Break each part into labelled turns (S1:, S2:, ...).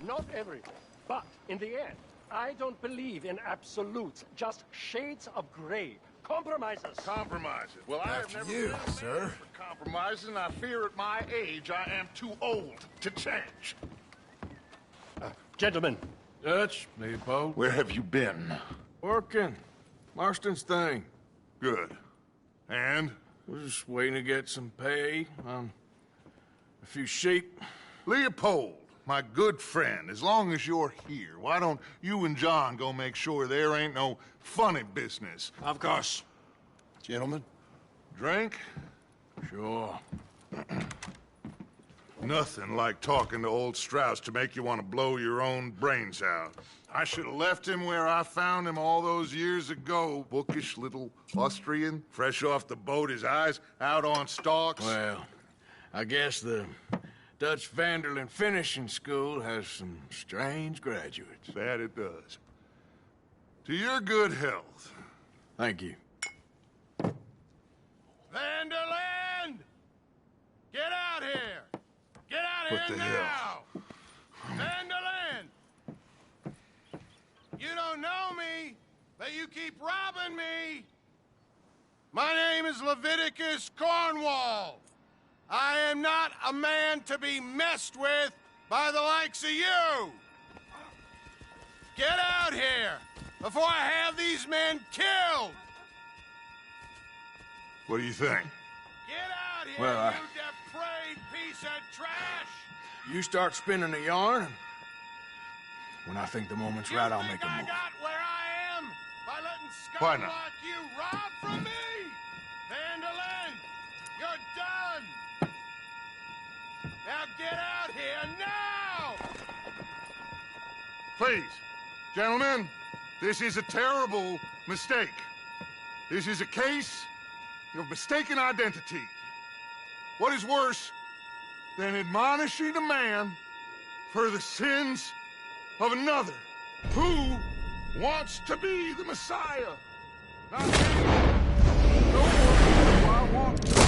S1: not everything. But in the end, I don't believe in absolutes, just shades of gray. Compromises.
S2: Compromises. Well, I have never been a man for compromising. I fear at my age I am too old to change.
S1: Gentlemen.
S3: Dutch, Leopold.
S2: Where have you been?
S3: Working. Marston's thing.
S2: Good. And?
S3: We're just waiting to get some pay on a few sheep.
S2: Leopold, my good friend, as long as you're here, why don't you and John go make sure there ain't no funny business?
S3: Of course. Gentlemen?
S2: Drink?
S3: Sure.
S2: Nothing like talking to old Strauss to make you want to blow your own brains out. I should have left him where I found him all those years ago. Bookish little Austrian, fresh off the boat, his eyes out on stalks.
S3: Well, I guess the Dutch Vanderlyn Finishing School has some strange graduates.
S2: That it does. To your good health.
S3: Thank you.
S4: Vanderlyn! Get out here! Get out
S2: What
S4: here
S2: the
S4: now!
S2: hell?
S4: Vanderlyn! You don't know me, but you keep robbing me! My name is Leviticus Cornwall. I am not a man to be messed with by the likes of you! Get out here before I have these men killed!
S2: What do you think?
S4: Get out here,
S3: Well,
S4: you depraved piece of trash!
S3: You start spinning the yarn, and when I think the moment's right, I'll make a
S4: I
S3: move.
S4: got where I am by letting
S2: Why
S4: scum
S2: not?
S4: like you rob from me? Vanderlyn, you're done! Now get out here now!
S2: Please, gentlemen, this is a terrible mistake. This is a case of mistaken identity. What is worse than admonishing a man for the sins of another who wants to be the Messiah? Not me. No one who I want to.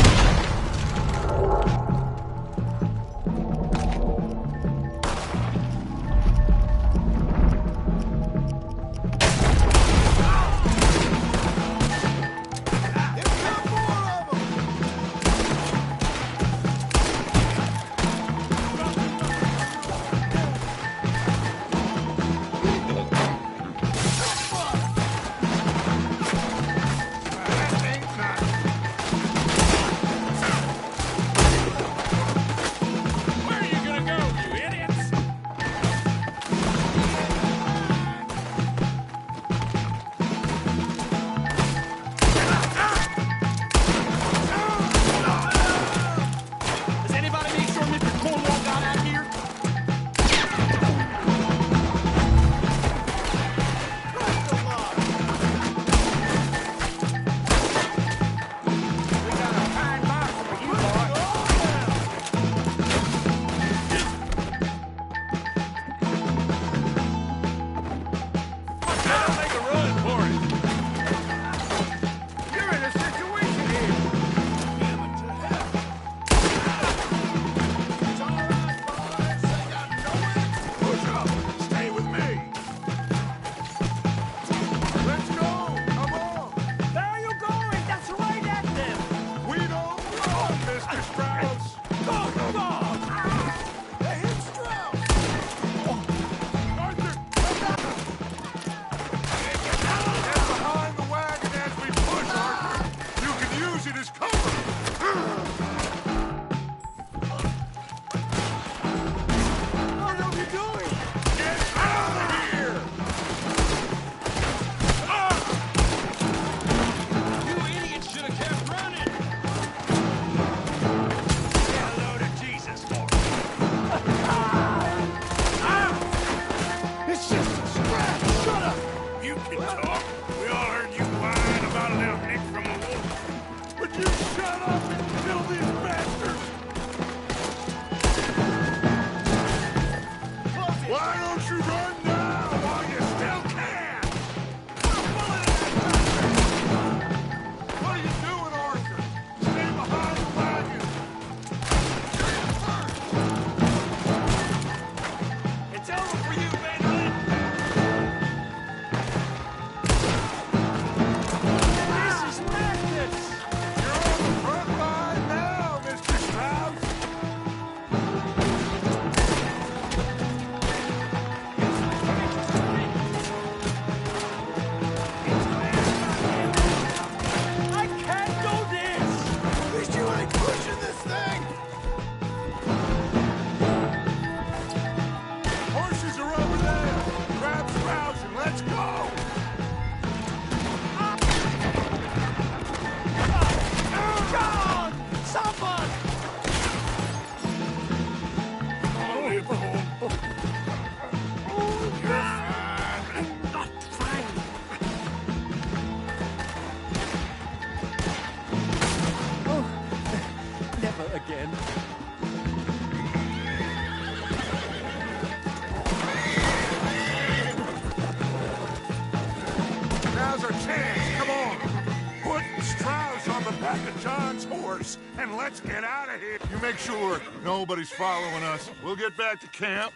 S2: horse and let's get out of here. You make sure nobody's following us. We'll get back to camp.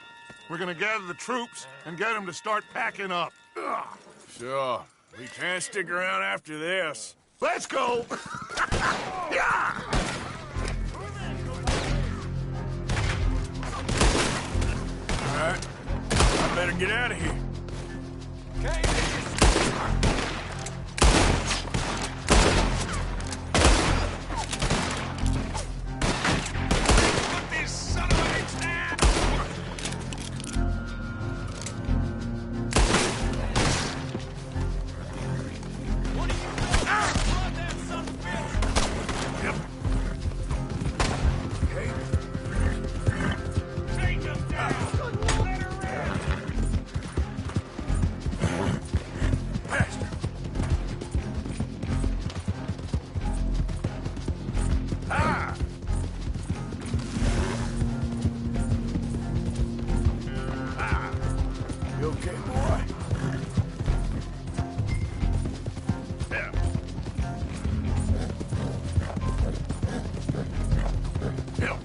S2: We're gonna gather the troops and get them to start packing up. Ugh.
S3: Sure. We can't stick around after this.
S2: Let's go! Yeah!
S3: All right. I better get out of here.
S1: Okay.
S3: You okay, boy?
S2: Yeah. Yeah.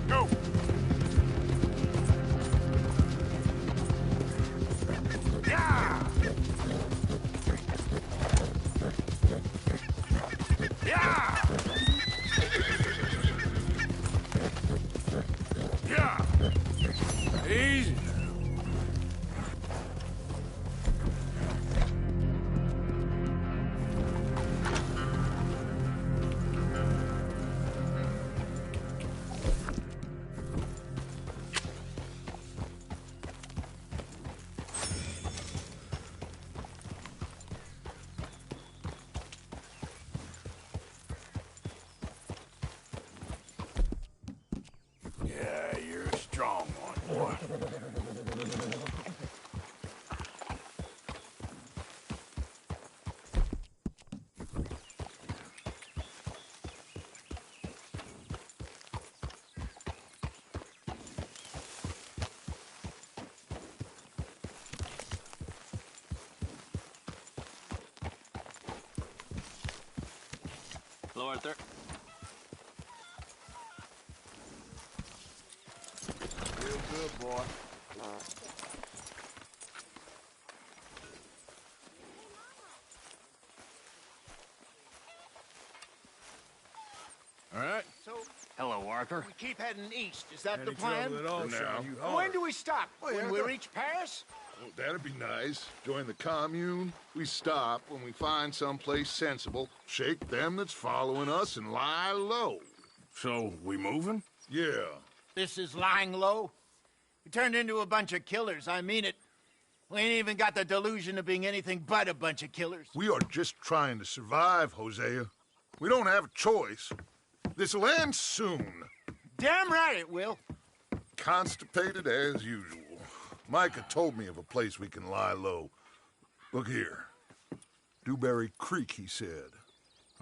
S2: Go! Yeah! Yeah! Yeah!
S3: Easy. Yeah, you're a strong one, boy.
S1: Hello, Arthur.
S3: Real good, boy. All right.
S4: So,
S1: Hello, Arthur.
S4: we keep heading east. Is that
S3: Any
S4: the plan?
S3: trouble at all,
S2: For
S3: Sean,
S2: now.
S3: you holler.
S4: When do we stop? When we
S2: Arthur.
S4: reach Paris?
S2: Well, that'd be nice. Join the commune. We stop when we find someplace sensible, shake them that's following us, and lie low.
S3: So, we moving?
S2: Yeah.
S4: This is lying low. We turned into a bunch of killers. I mean it. We ain't even got the delusion of being anything but a bunch of killers.
S2: We are just trying to survive, Hosea. We don't have a choice. This'll end soon.
S4: Damn right it will.
S2: Constipated as usual. Micah told me of a place we can lie low. Look here. Dewberry Creek, he said.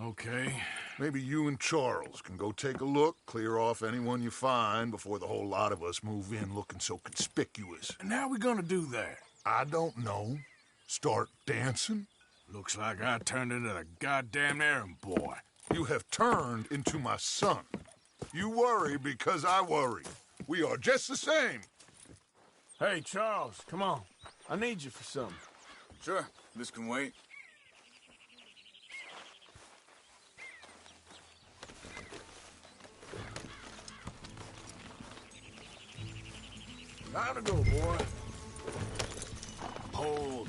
S3: Okay.
S2: Maybe you and Charles can go take a look, clear off anyone you find before the whole lot of us move in looking so conspicuous.
S3: And how we gonna do that?
S2: I don't know. Start dancing?
S3: Looks like I turned into the goddamn errand boy.
S2: You have turned into my son. You worry because I worry. We are just the same.
S3: Hey, Charles, come on. I need you for something.
S5: Sure, this can wait.
S3: Time to go, boy. Hold.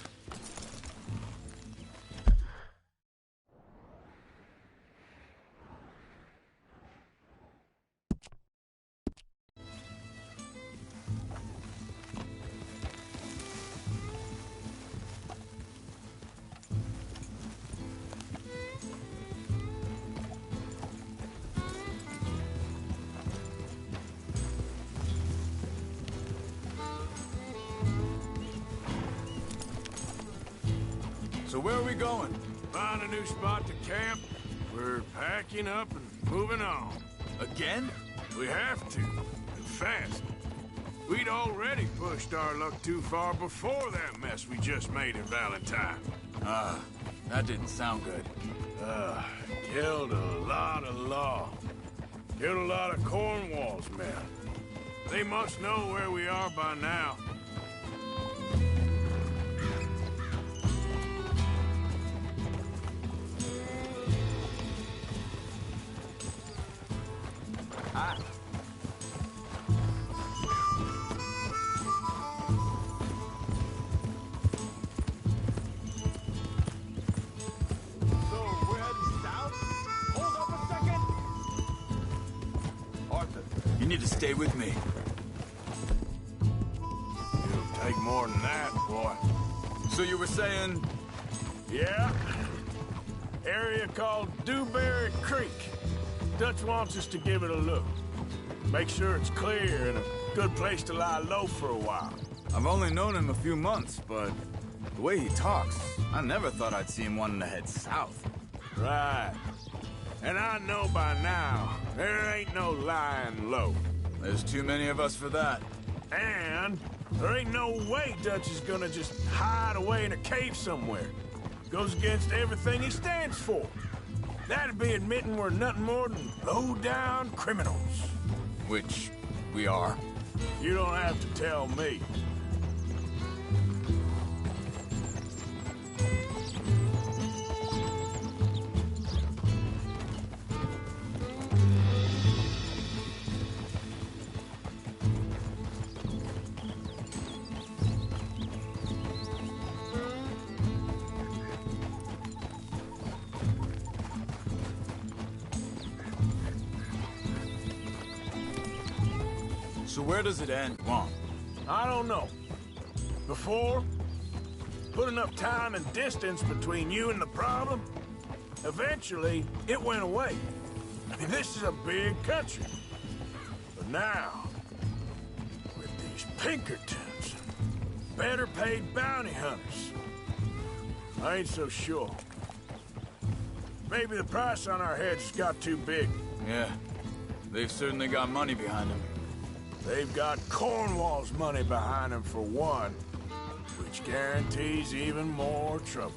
S5: So where are we going?
S3: Find a new spot to camp. We're packing up and moving on.
S5: Again?
S3: We have to. And fast. We'd already pushed our luck too far before that mess we just made in Valentine.
S5: That didn't sound good.
S3: Killed a lot of law. Killed a lot of Cornwall's men. They must know where we are by now.
S5: You need to stay with me.
S3: It'll take more than that, boy.
S5: So you were saying...
S3: Yeah. Area called Dewberry Creek. Dutch wants us to give it a look. Make sure it's clear and a good place to lie low for a while.
S5: I've only known him a few months, but the way he talks, I never thought I'd see him wanting to head south.
S3: Right. And I know by now, there ain't no lying low.
S5: There's too many of us for that.
S3: And there ain't no way Dutch is gonna just hide away in a cave somewhere. Goes against everything he stands for. That'd be admitting we're nothing more than low-down criminals.
S5: Which we are.
S3: You don't have to tell me.
S5: So where does it end? Come on.
S3: I don't know. Before, put enough time and distance between you and the problem, eventually it went away. I mean, this is a big country. But now, with these Pinkertons, better paid bounty hunters, I ain't so sure. Maybe the price on our heads got too big.
S5: Yeah, they've certainly got money behind them.
S3: They've got Cornwall's money behind them for one, which guarantees even more trouble.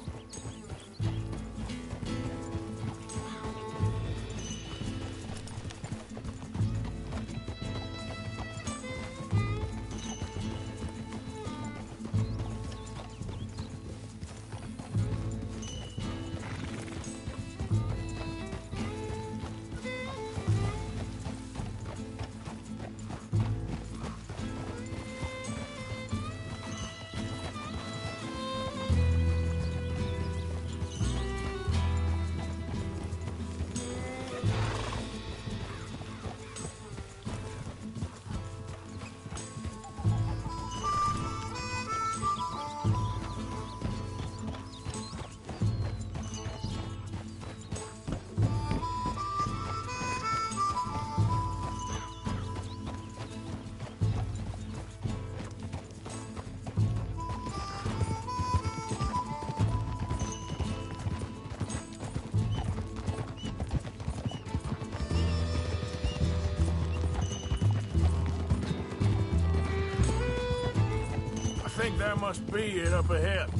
S3: I think that must be it up ahead.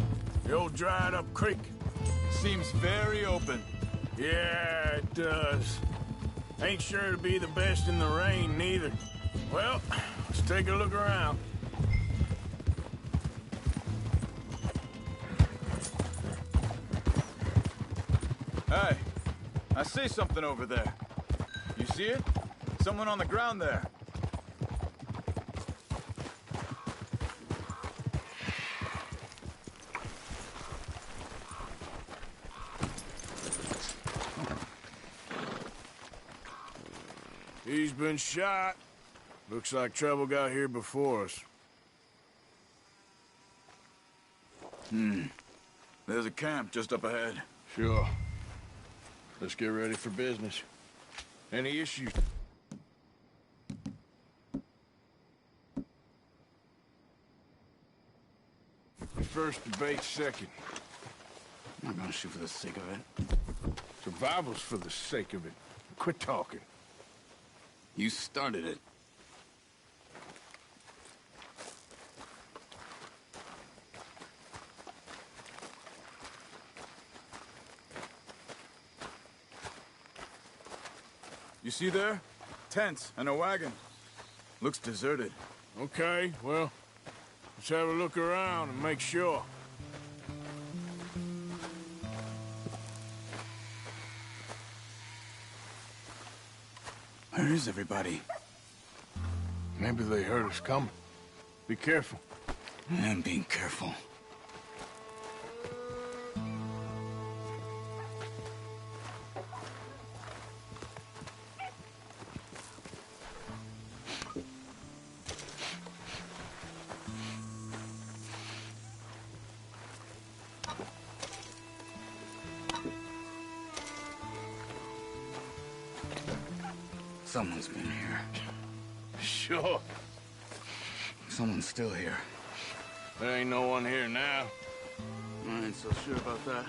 S3: The old dried-up creek.
S5: Seems very open.
S3: Yeah, it does. Ain't sure to be the best in the rain, neither. Well, let's take a look around.
S5: Hey, I see something over there. You see it? Someone on the ground there.
S3: He's been shot. Looks like trouble got here before us.
S5: There's a camp just up ahead.
S3: Sure. Let's get ready for business. Any issues? First debate second.
S5: I'm not gonna shoot for the sake of it.
S3: Survival's for the sake of it. Quit talking.
S5: You started it. You see there? Tents and a wagon. Looks deserted.
S3: Okay, well, let's have a look around and make sure.
S5: Where is everybody?
S3: Maybe they heard us coming. Be careful.
S5: I am being careful. Someone's been here.
S3: Sure.
S5: Someone's still here.
S3: There ain't no one here now.
S5: I ain't so sure about that.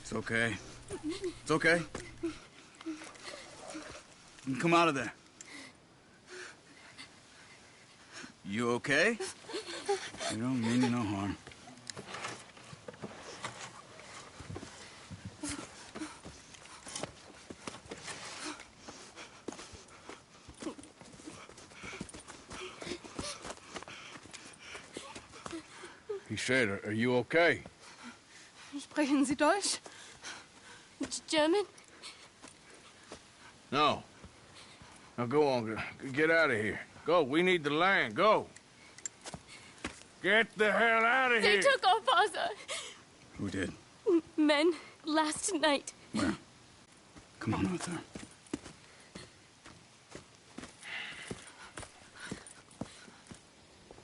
S5: It's okay. It's okay. You can come out of there. You okay? You don't mean you no harm.
S3: He said, are you okay?
S6: Sprechen Sie Deutsch? German?
S3: No. Now go on, get out of here. Go, we need the land, go. Get the hell out of
S6: They
S3: here!
S6: took our father.
S5: Who did?
S6: Men last night.
S5: Where? Come on, Arthur.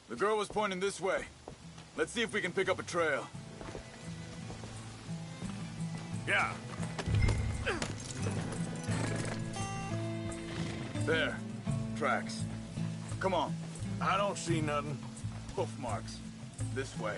S5: The girl was pointing this way. Let's see if we can pick up a trail.
S3: Yeah.
S5: There. Tracks. Come on.
S3: I don't see nothing.
S5: Hoof marks. This way.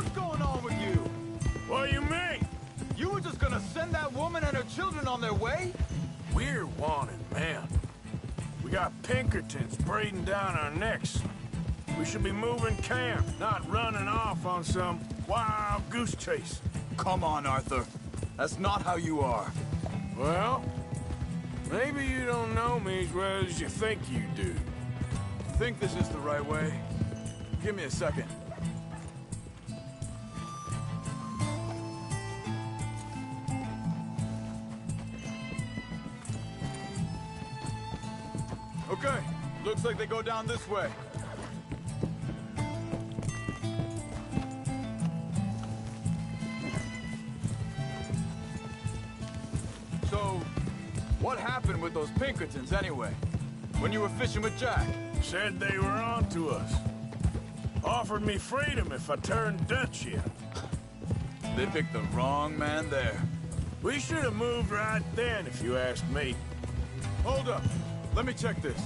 S5: What's going on with you?
S3: What do you mean?
S5: You were just gonna send that woman and her children on their way?
S3: We're wanted, man. We got Pinkertons breathing down our necks. We should be moving camp, not running off on some wild goose chase.
S5: Come on, Arthur. That's not how you are.
S3: Well, maybe you don't know me as well as you think you do.
S5: Think this is the right way? Give me a second. Okay, looks like they go down this way. So, what happened with those Pinkertons anyway? When you were fishing with Jack?
S3: Said they were on to us. Offered me freedom if I turned Dutch in.
S5: They picked the wrong man there.
S3: We should have moved right then, if you ask me.
S5: Hold up. Let me check this.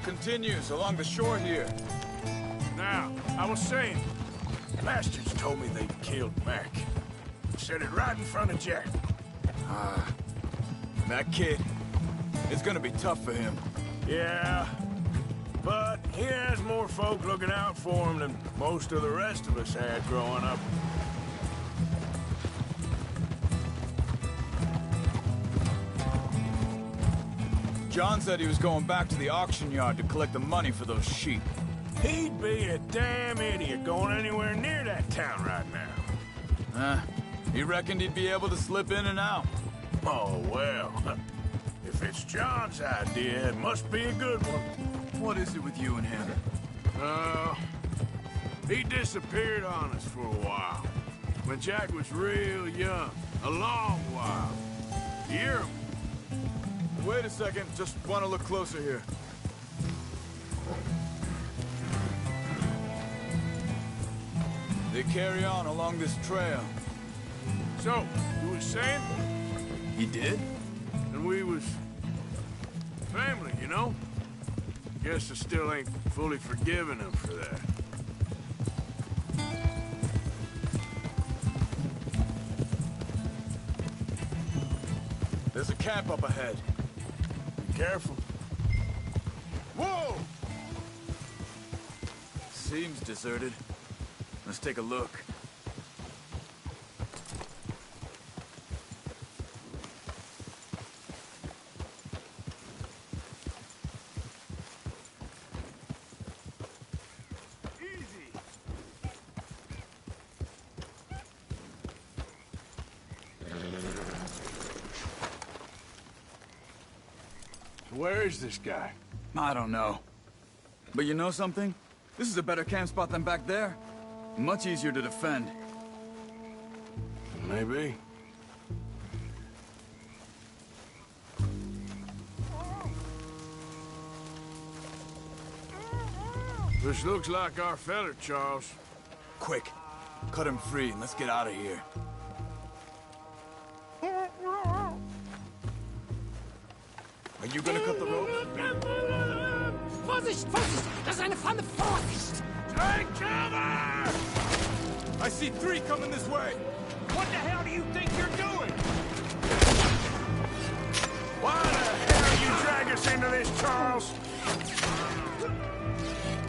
S5: Continues along the shore here.
S3: Now, I was saying, bastards told me they'd killed Mac. Said it right in front of Jack.
S5: That kid, it's gonna be tough for him.
S3: Yeah, but he has more folk looking out for him than most of the rest of us had growing up.
S5: John said he was going back to the auction yard to collect the money for those sheep.
S3: He'd be a damn idiot going anywhere near that town right now.
S5: He reckoned he'd be able to slip in and out.
S3: Oh, well. If it's John's idea, it must be a good one.
S5: What is it with you and him?
S3: He disappeared on us for a while. When Jack was real young. A long while. Year.
S5: Wait a second, just want to look closer here. They carry on along this trail.
S3: So, you was saying?
S5: He did?
S3: And we was... family, you know? Guess I still ain't fully forgiven him for that.
S5: There's a camp up ahead.
S3: Be careful.
S5: Whoa! Seems deserted. Let's take a look.
S3: Where is this guy?
S5: I don't know. But you know something? This is a better camp spot than back there. Much easier to defend.
S3: Maybe. This looks like our fella, Charles.
S5: Quick, cut him free and let's get out of here. Are you gonna cut the rope?
S1: Vorsicht, Vorsicht! Das ist eine Pfanne! Vorsicht!
S3: Take cover!
S5: I see 3 coming this way!
S1: What the hell do you think you're doing?
S3: Why the hell you drag us into this, Charles?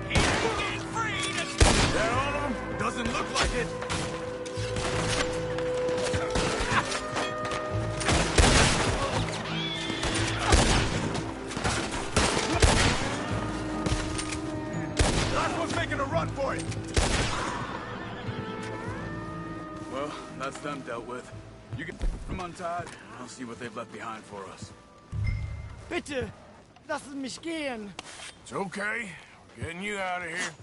S1: He ain't getting freed!
S3: Is that all of them?
S5: Doesn't look like it! Last one's making a run for it! Well, that's them dealt with. You get them untied, and I'll see what they've left behind for us.
S7: Bitte, lassen mich gehen.
S3: It's okay. We're getting you out of here.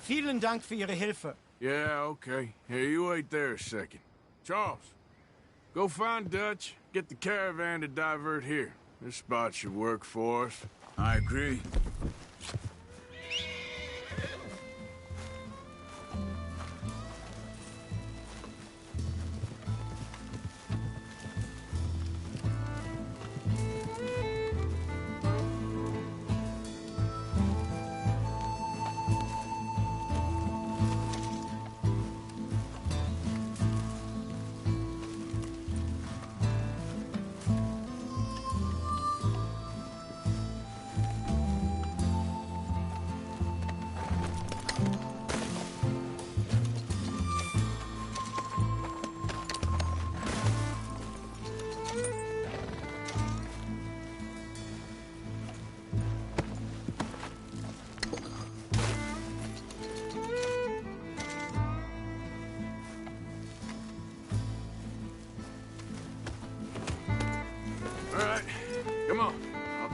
S7: Vielen Dank für Ihre Hilfe.
S3: Yeah, okay. Here, you wait there a second. Charles, go find Dutch, get the caravan to divert here. This spot should work for us.
S5: I agree.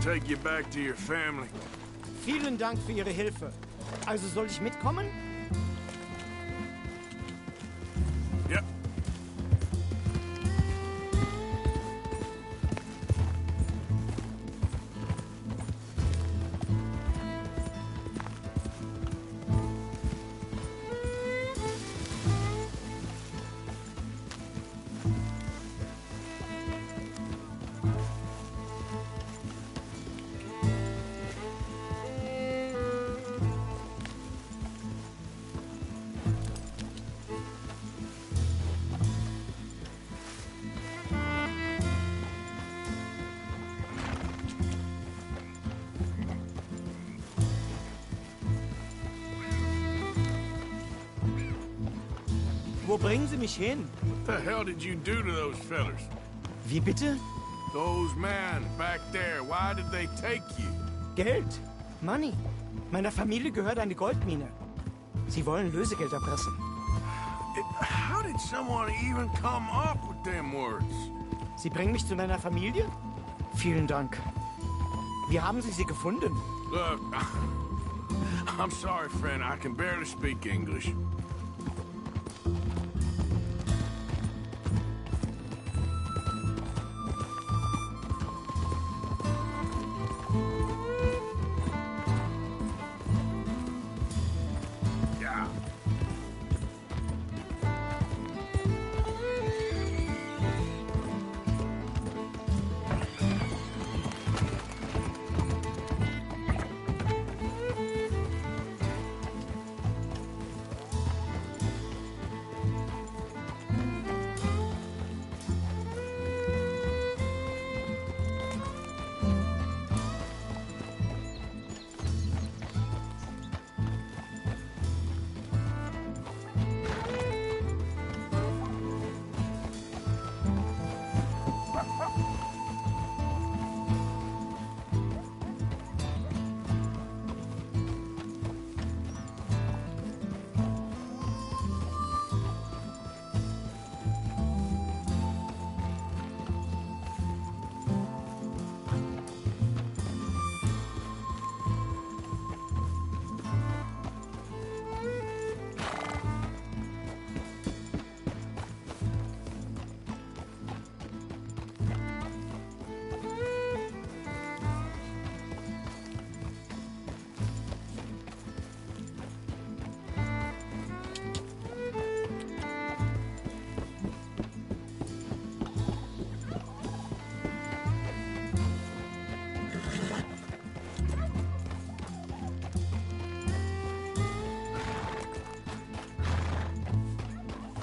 S3: take you back to your family.
S7: Vielen Dank für Ihre Hilfe. Also soll ich mitkommen?
S3: Yep.
S7: Wo bringen Sie mich hin?
S3: What the hell did you do to those fellers?
S7: Wie bitte?
S3: Those men back there, why did they take you?
S7: Geld. Money. Meiner Familie gehört eine Goldmine. Sie wollen Lösegeld erpressen.
S3: How did someone even come up with them words?
S7: Sie bringen mich zu meiner Familie? Vielen Dank. Wie haben Sie sie gefunden?
S3: Look, I'm sorry, friend. I can barely speak English. Yeah.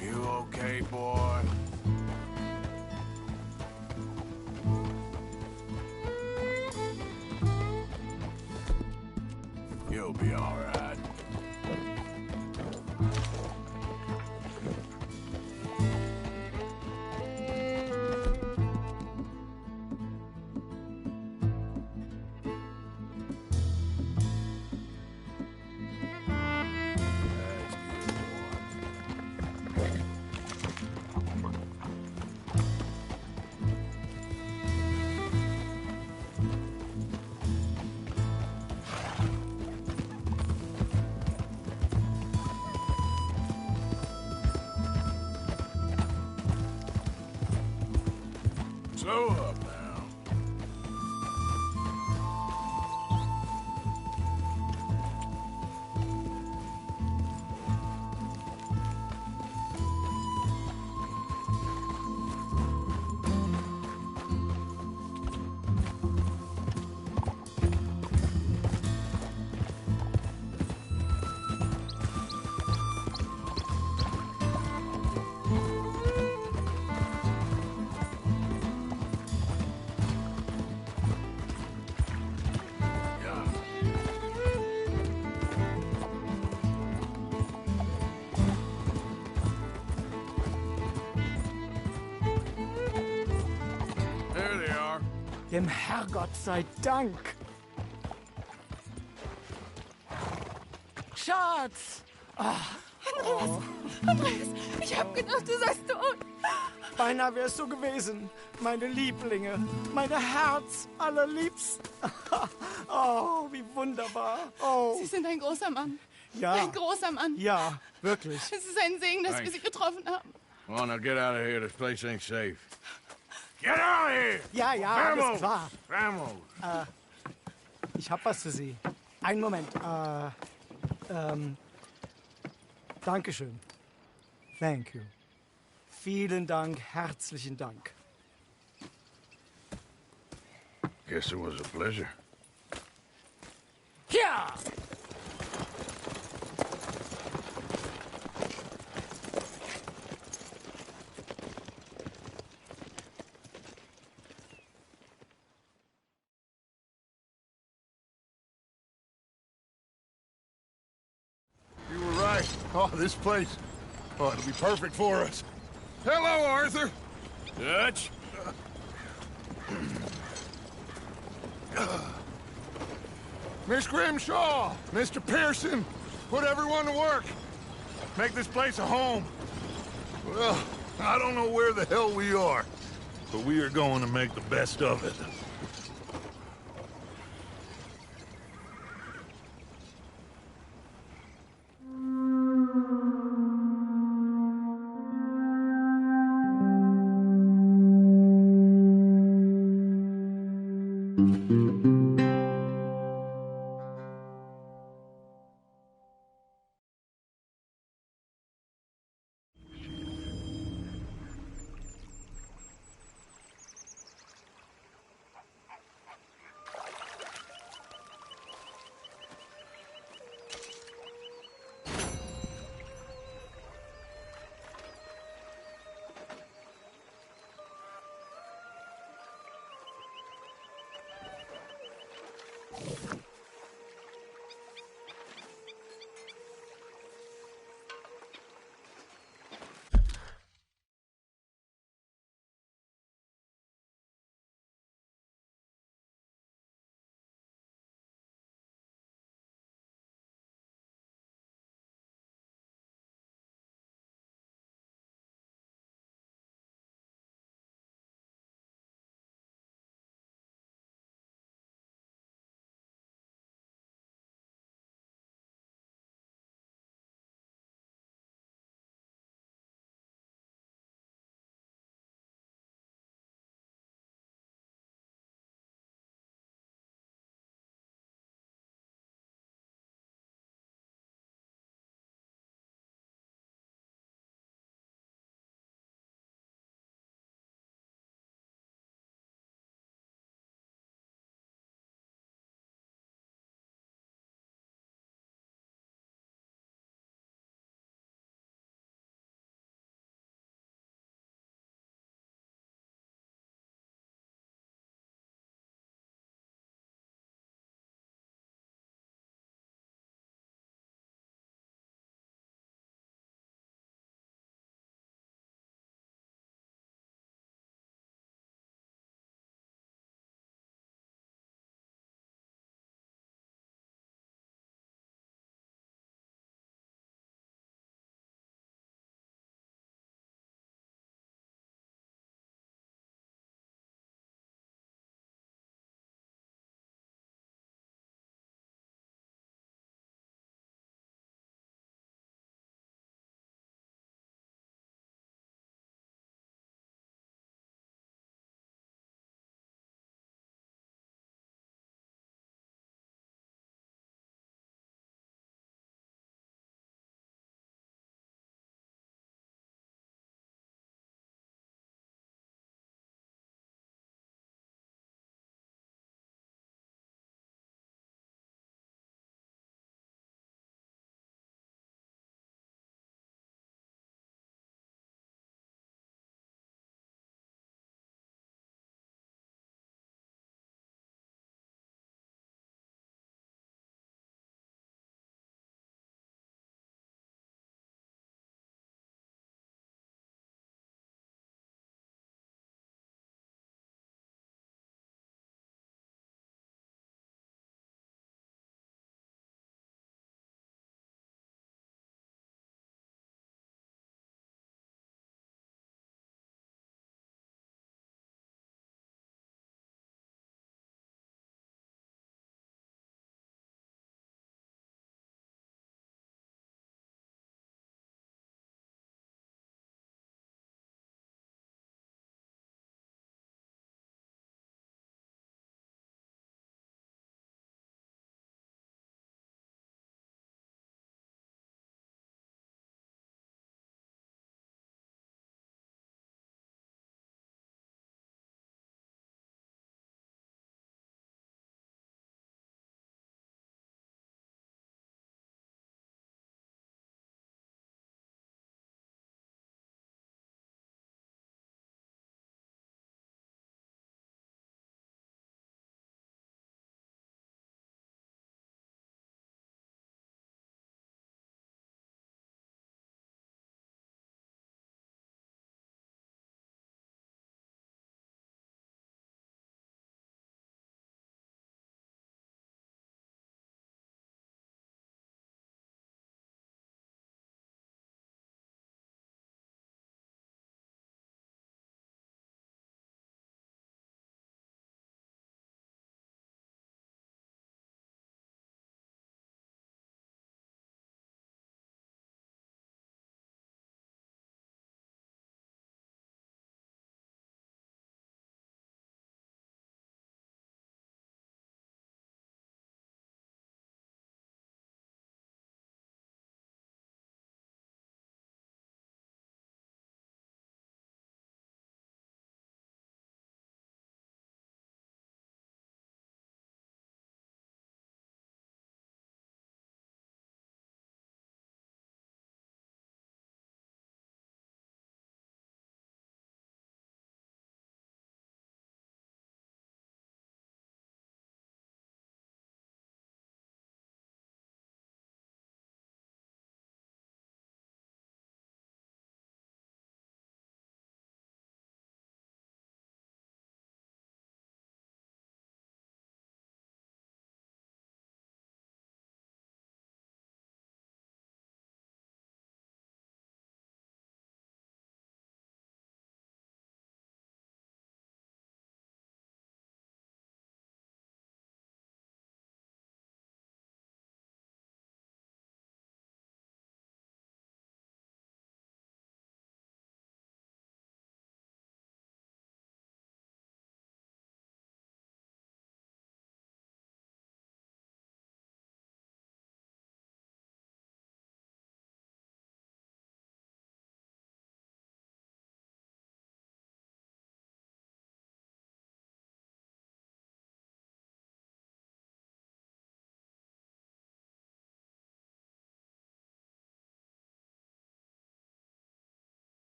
S3: You okay, boy? You'll be all right. That's good, boy. Slow up now. There they are.
S7: Dem Herrgott sei Dank. Schatz! Ah,
S6: Andreas, ich hab gedacht, du seist tot.
S7: Beinahe wär's so gewesen. Meine Lieblinge, meine Herz allerliebsten. Oh, wie wunderbar. Oh,
S6: Sie sind ein großer Mann.
S7: ja.
S6: Ein großer Mann.
S7: Ja, wirklich.
S6: Es ist ein Segen, dass wir Sie getroffen haben.
S4: Well, now get out of here. This place ain't safe. Get out of here!
S7: Ja, ja, alles klar.
S4: Vamos!
S7: Ich hab was für Sie. Einen Moment. Dankeschön. Thank you. Vielen Dank, herzlichen Dank.
S4: Guess it was a pleasure.
S7: Ja!
S2: You were right. Oh, this place. Oh, it'll be perfect for us. Hello, Arthur.
S3: Dutch?
S2: Miss Grimshaw, Mr. Pearson, put everyone to work. Make this place a home. Well, I don't know where the hell we are, but we are going to make the best of it.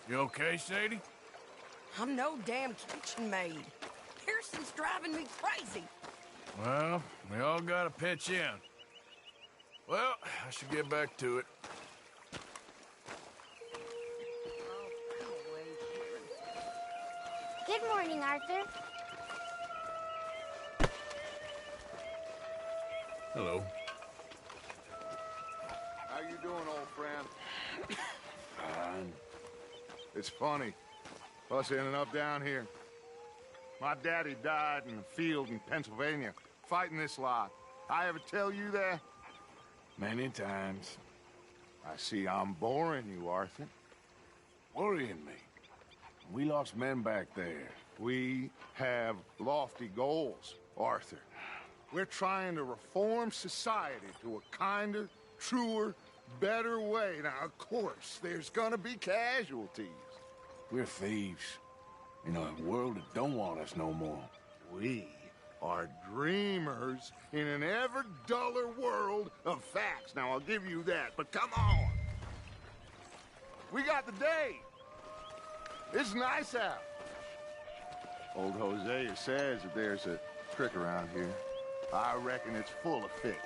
S3: You okay, Sadie?
S8: I'm no damn kitchen maid. Pearson's driving me crazy.
S3: Well, we all gotta pitch in. Well, I should get back to it.
S9: Good morning, Arthur.
S3: Hello.
S2: How you doing, old friend?
S3: Fine.
S2: It's funny. Us ending up down here. My daddy died in the field in Pennsylvania, fighting this lot. I ever tell you that?
S3: Many times.
S2: I see I'm boring you, Arthur.
S3: Worrying me. We lost men back there.
S2: We have lofty goals, Arthur. We're trying to reform society to a kinder, truer, better way. Now, of course, there's gonna be casualties.
S3: We're thieves. In a world that don't want us no more.
S2: We are dreamers in an ever duller world of facts. Now, I'll give you that, but come on. We got the day. It's nice out. Old Hosea says that there's a trick around here. I reckon it's full of fish.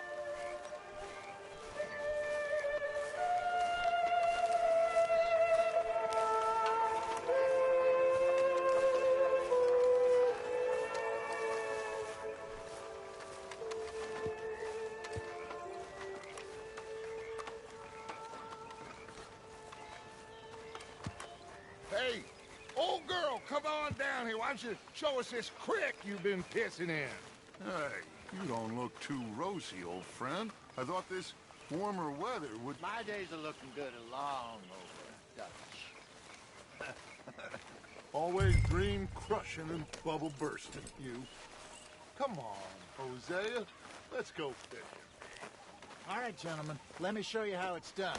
S2: Hey, old girl, come on down here. Why don't you show us this creek you've been pissing in?
S4: Hey, you don't look too rosy, old friend. I thought this warmer weather would...
S10: My days are looking good along over Dutch.
S2: Always dream crushing and bubble bursting, you. Come on, Hosea. Let's go fishing.
S10: All right, gentlemen, let me show you how it's done.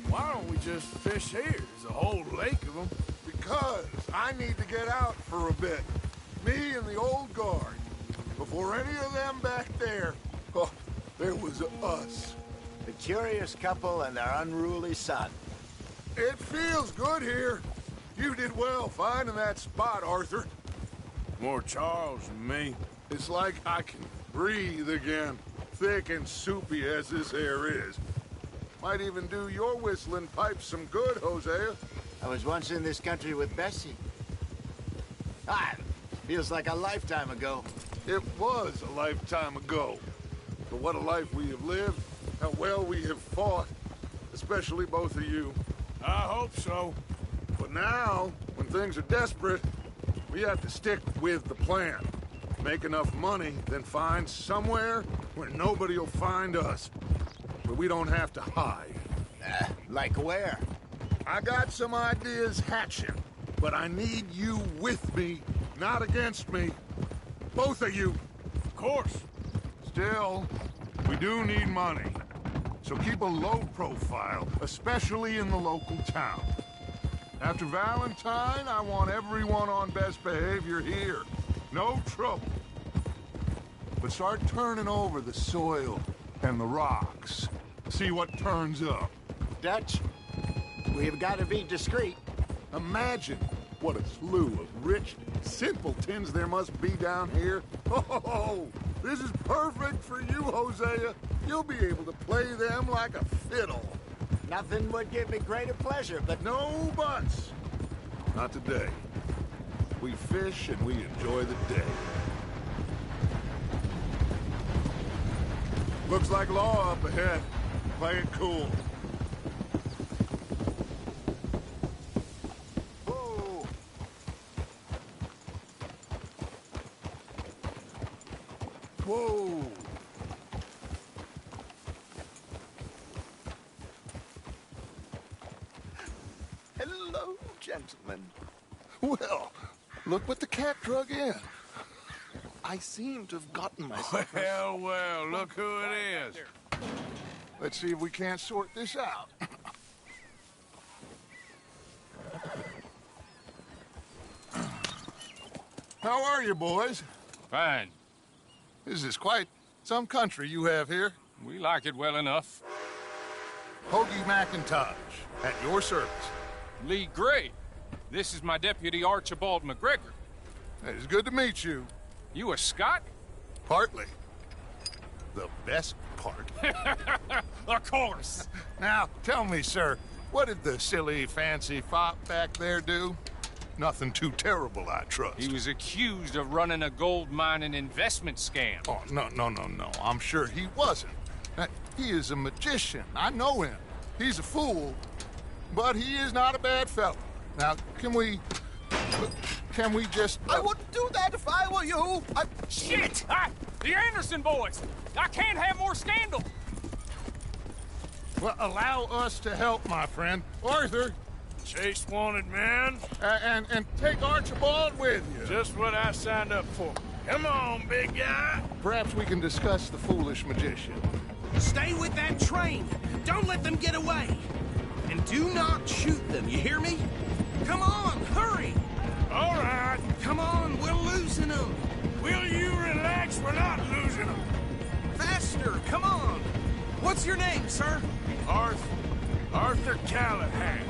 S3: Why don't we just fish here? There's a whole lake of them.
S2: Because I need to get out for a bit. Me and the old guard. Before any of them back there, oh, there was us.
S10: The curious couple and their unruly son.
S2: It feels good here. You did well finding that spot, Arthur.
S3: More Charles than me.
S2: It's like I can breathe again, thick and soupy as this air is. Might even do your whistling pipes some good, Hosea.
S10: I was once in this country with Bessie. Feels like a lifetime ago.
S2: It was a lifetime ago. But what a life we have lived, how well we have fought, especially both of you.
S3: I hope so.
S2: But now, when things are desperate, we have to stick with the plan. Make enough money, then find somewhere where nobody will find us. Where we don't have to hide.
S10: Like where?
S2: I got some ideas hatching, but I need you with me, not against me. Both of you.
S3: Of course.
S2: Still, we do need money. So keep a low profile, especially in the local town. After Valentine, I want everyone on best behavior here. No trouble. But start turning over the soil and the rocks. See what turns up.
S10: Dutch, we've got to be discreet.
S2: Imagine what a slew of rich simpletons there must be down here. Oh, this is perfect for you, Hosea. You'll be able to play them like a fiddle.
S10: Nothing would give me greater pleasure, but...
S2: No buts. Not today. We fish and we enjoy the day. Looks like law up ahead. Play it cool.
S10: Whoa.
S2: Whoa.
S10: Hello, gentlemen.
S2: Well, look what the cat drug in. I seem to have gotten myself...
S3: Well, look who it is.
S2: Let's see if we can't sort this out. How are you, boys?
S9: Fine.
S2: This is quite some country you have here.
S9: We like it well enough.
S2: Hoagie McIntosh, at your service.
S9: Lee Gray. This is my deputy Archibald McGregor.
S2: It's good to meet you.
S9: You a Scot?
S2: Partly. The best part.
S9: Of course.
S2: Now, tell me, sir, what did the silly, fancy fop back there do? Nothing too terrible, I trust.
S9: He was accused of running a gold mining investment scam.
S2: Oh, no. I'm sure he wasn't. He is a magician. I know him. He's a fool, but he is not a bad fellow. Now, can we just...
S11: I wouldn't do that if I were you.
S9: Shit! The Anderson boys! I can't have more scandal!
S2: Well, allow us to help, my friend. Arthur!
S3: Chase wanted man.
S2: And take Archibald with you.
S3: Just what I signed up for. Come on, big guy.
S2: Perhaps we can discuss the foolish magician.
S11: Stay with that train. Don't let them get away. And do not shoot them, you hear me? Come on, hurry!
S3: All right.
S11: Come on, we're losing them.
S3: Will you relax? We're not losing them.
S11: Faster, come on. What's your name, sir?
S3: Arthur Callahan.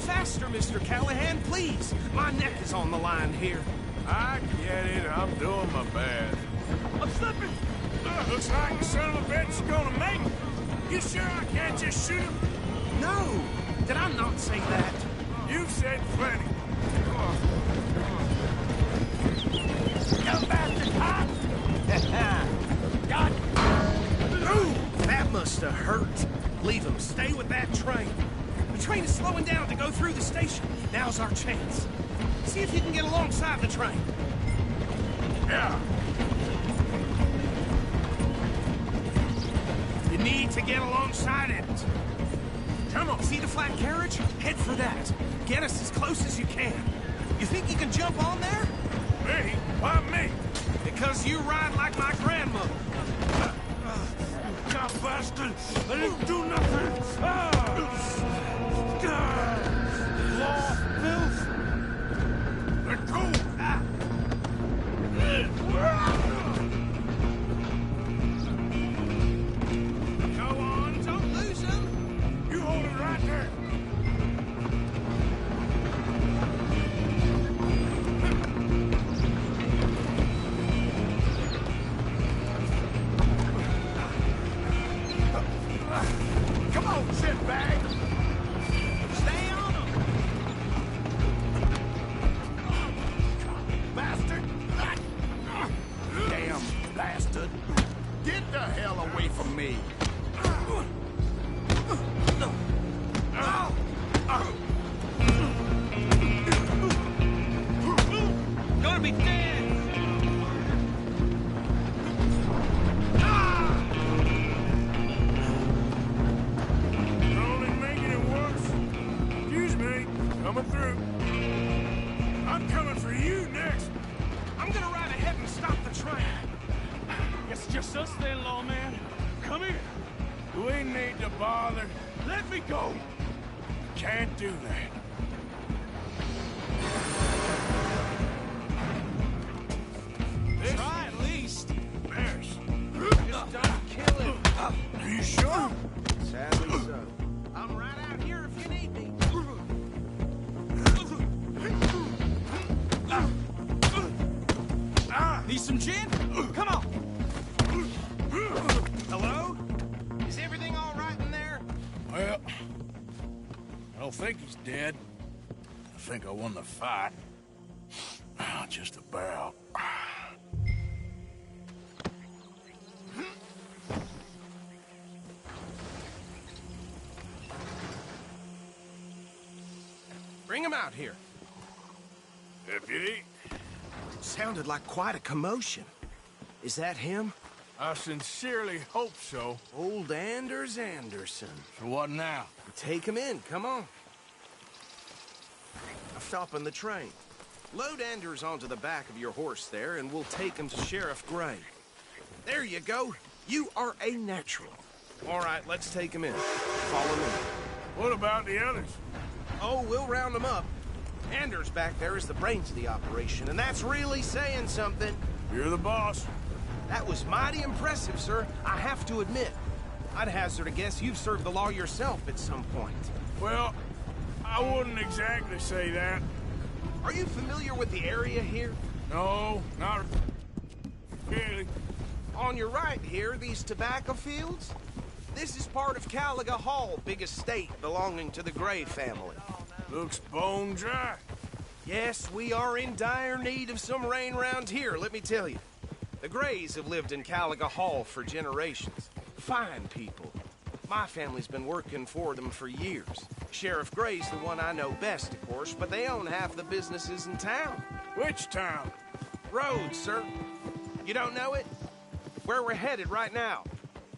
S11: Faster, Mr. Callahan, please. My neck is on the line here.
S3: I get it. I'm doing my best. I'm slipping. Looks like the son of a bitch is gonna make it. You sure I can't just shoot him?
S11: No. Did I not say that?
S3: You've said plenty.
S11: You bastard, huh? God. Ooh, that must have hurt. Leave him. Stay with that train. The train is slowing down to go through the station. Now's our chance. See if you can get alongside the train.
S3: Yeah.
S11: You need to get alongside it. Come on. See the flat carriage? Head for that. Get us as close as you can. You think you can jump on there?
S3: Me? Why me?
S11: Because you ride like my grandmother.
S3: God bastard! I didn't do nothing! Law, filth! Let go!
S11: Go on, don't lose him!
S3: You hold it right there!
S11: Come on, shitbag! Stay on him! Bastard! Damn bastard! Get the hell away from me! Gonna be dead!
S3: Coming through. I'm coming for you next.
S11: I'm gonna ride ahead and stop the train.
S9: It's just us then, lawman. Come here.
S3: We need to bother.
S9: Let me go.
S3: Can't do that.
S11: Try at least.
S3: Bears.
S11: Just don't kill him.
S3: Are you sure?
S11: Sadly so. I'm right out here if you need me. Need some gin? Come on. Hello? Is everything all right in there?
S3: Well, I don't think he's dead. I think I won the fight. Just about.
S11: Bring him out here.
S3: Deputy?
S11: Sounded like quite a commotion. Is that him?
S3: I sincerely hope so.
S11: Old Anders Anderson.
S3: So what now?
S11: Take him in, come on. I'm stopping the train. Load Anders onto the back of your horse there, and we'll take him to Sheriff Gray. There you go. You are a natural. All right, let's take him in. Follow me.
S3: What about the others?
S11: Oh, we'll round them up. Anders back there is the brains of the operation, and that's really saying something.
S3: You're the boss.
S11: That was mighty impressive, sir. I have to admit. I'd hazard a guess you've served the law yourself at some point.
S3: Well, I wouldn't exactly say that.
S11: Are you familiar with the area here?
S3: No, not really.
S11: On your right here, these tobacco fields? This is part of Caliga Hall, big estate belonging to the Gray family.
S3: Looks bone dry.
S11: Yes, we are in dire need of some rain round here, let me tell you. The Grays have lived in Caliga Hall for generations. Fine people. My family's been working for them for years. Sheriff Gray's the one I know best, of course, but they own half the businesses in town.
S3: Which town?
S11: Rhodes, sir. You don't know it? Where we're headed right now.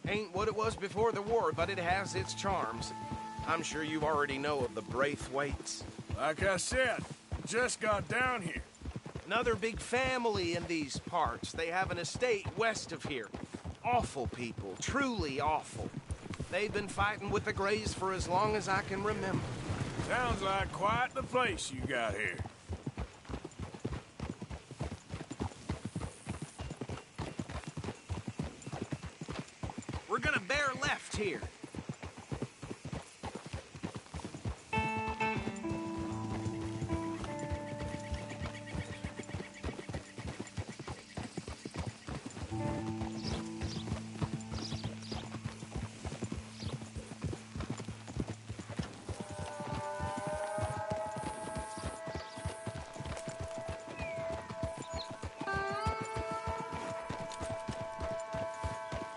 S11: Ain't what it was before the war, but it has its charms. I'm sure you already know of the Braithwaites.
S3: Like I said, just got down here.
S11: Another big family in these parts. They have an estate west of here. Awful people, truly awful. They've been fighting with the Grays for as long as I can remember.
S3: Sounds like quite the place you got here.
S11: We're gonna bear left here.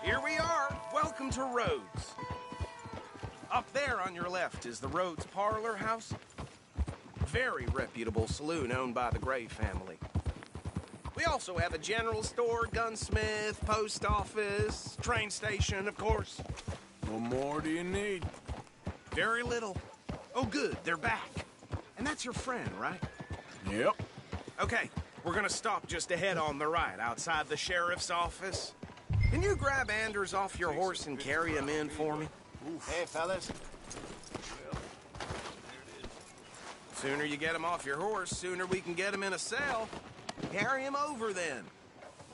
S11: Here we are. Welcome to Rhodes. Up there on your left is the Rhodes Parlor House. Very reputable saloon owned by the Gray family. We also have a general store, gunsmith, post office, train station, of course.
S3: What more do you need?
S11: Very little. Oh, good, they're back. And that's your friend, right?
S3: Yep.
S11: Okay, we're gonna stop just ahead on the right, outside the sheriff's office. Can you grab Anders off your horse and carry him in for me?
S10: Hey, fellas.
S11: Sooner you get him off your horse, sooner we can get him in a cell. Carry him over, then.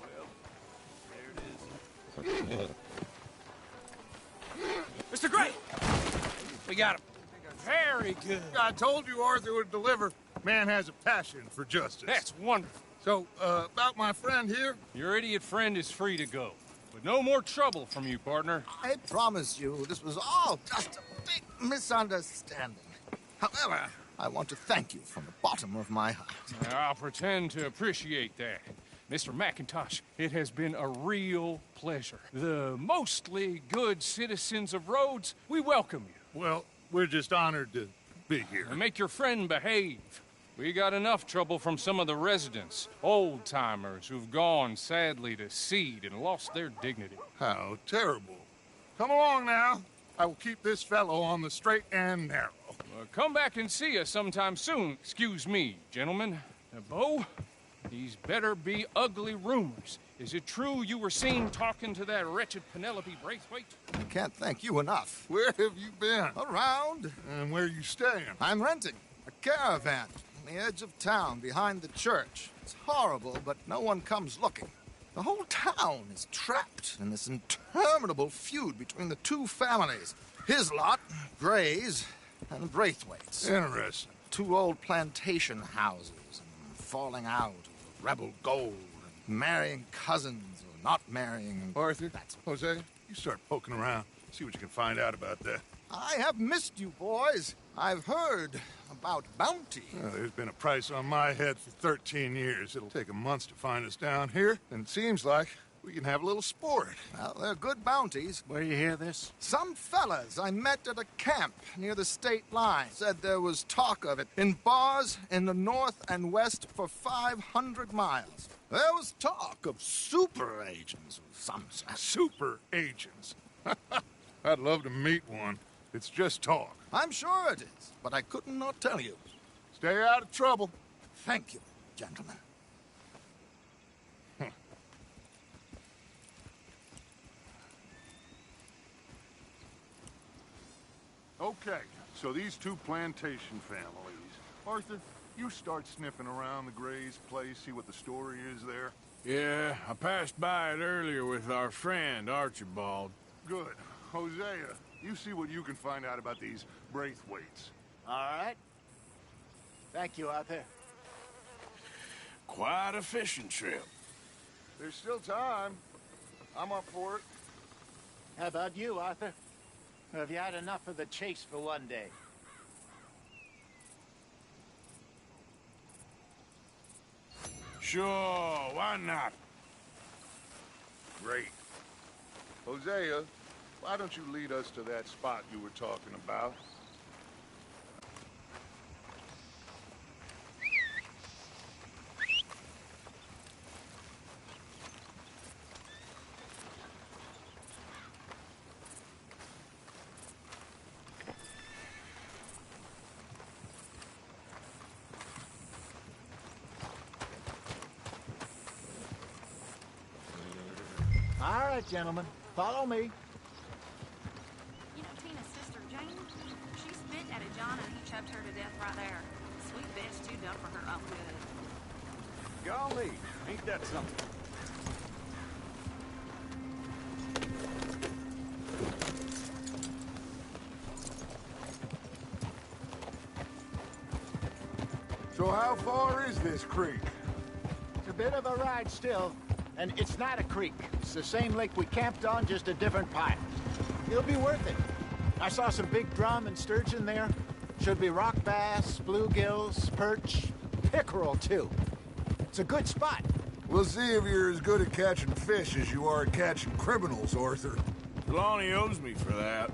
S10: Well, there it is.
S9: Mr. Gray! We got him. Very good.
S2: I told you Arthur would deliver. Man has a passion for justice.
S9: That's wonderful.
S2: So, about my friend here?
S9: Your idiot friend is free to go. But no more trouble from you, partner.
S12: I promise you, this was all just a big misunderstanding. However, I want to thank you from the bottom of my heart.
S9: I'll pretend to appreciate that. Mr. McIntosh, it has been a real pleasure. The mostly good citizens of Rhodes, we welcome you.
S2: Well, we're just honored to be here.
S9: And make your friend behave. We got enough trouble from some of the residents, old-timers who've gone, sadly, to seed and lost their dignity.
S2: How terrible. Come along now. I will keep this fellow on the straight and narrow.
S9: Come back and see us sometime soon. Excuse me, gentlemen. Bo, these better be ugly rumors. Is it true you were seen talking to that wretched Penelope Braithwaite?
S12: I can't thank you enough.
S2: Where have you been?
S12: Around.
S2: And where are you staying?
S12: I'm renting a caravan on the edge of town behind the church. It's horrible, but no one comes looking. The whole town is trapped in this interminable feud between the two families. His lot, Gray's, and the Braithwaites.
S2: Interesting.
S12: Two old plantation houses, and falling out of rebel gold, and marrying cousins or not marrying. And
S2: Arthur, Jose, you start poking around. See what you can find out about that.
S12: I have missed you, boys. I've heard about bounty.
S2: Well, there's been a price on my head for 13 years. It'll take 'em months to find us down here, and it seems like we can have a little sport.
S12: Well, they're good bounties.
S10: Where do you hear this?
S12: Some fellas I met at a camp near the state line said there was talk of it in bars in the north and west for 500 miles. There was talk of super agents of some sort.
S2: Super agents. I'd love to meet one. It's just talk.
S12: I'm sure it is, but I couldn't not tell you.
S2: Stay out of trouble.
S12: Thank you. gentlemen.
S2: Okay, so these two plantation families. Arthur, you start sniffing around the Gray's place, see what the story is there.
S3: Yeah, I passed by it earlier with our friend, Archibald.
S2: Good. Hosea, you see what you can find out about these Braithwaites.
S10: All right. Thank you, Arthur.
S3: Quite a fishing trip.
S2: There's still time. I'm up for it.
S10: How about you, Arthur? Or have you had enough of the chase for one day?
S3: Sure, why not?
S2: Great. Hosea, why don't you lead us to that spot you were talking about?
S10: All right, gentlemen. Follow me.
S13: You know Tina's sister, Jane? She spit at a John and he choked her to death right there. Sweet bitch, too dumb for her own good.
S14: Golly, ain't that something?
S2: So how far is this creek?
S10: It's a bit of a ride still. And it's not a creek. It's the same lake we camped on, just a different pipe. It'll be worth it. I saw some big drum and sturgeon there. Should be rock bass, bluegills, perch, pickerel, too. It's a good spot.
S2: We'll see if you're as good at catching fish as you are at catching criminals, Arthur.
S3: Trelawney owes me for that.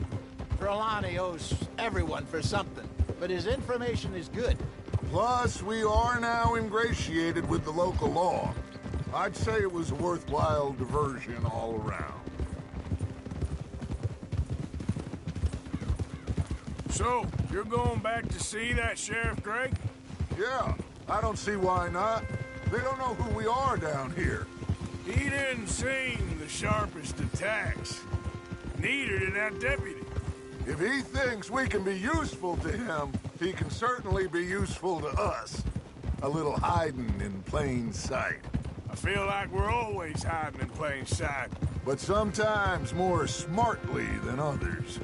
S10: Trelawney owes everyone for something, but his information is good.
S2: Plus, we are now ingratiated with the local law. I'd say it was a worthwhile diversion all around.
S3: So, you're going back to see that Sheriff Gray?
S2: Yeah, I don't see why not. They don't know who we are down here.
S3: He didn't seem the sharpest attacks. Neither did that deputy.
S2: If he thinks we can be useful to him, he can certainly be useful to us. A little hiding in plain sight.
S3: I feel like we're always hiding in plain sight.
S2: But sometimes more smartly than others.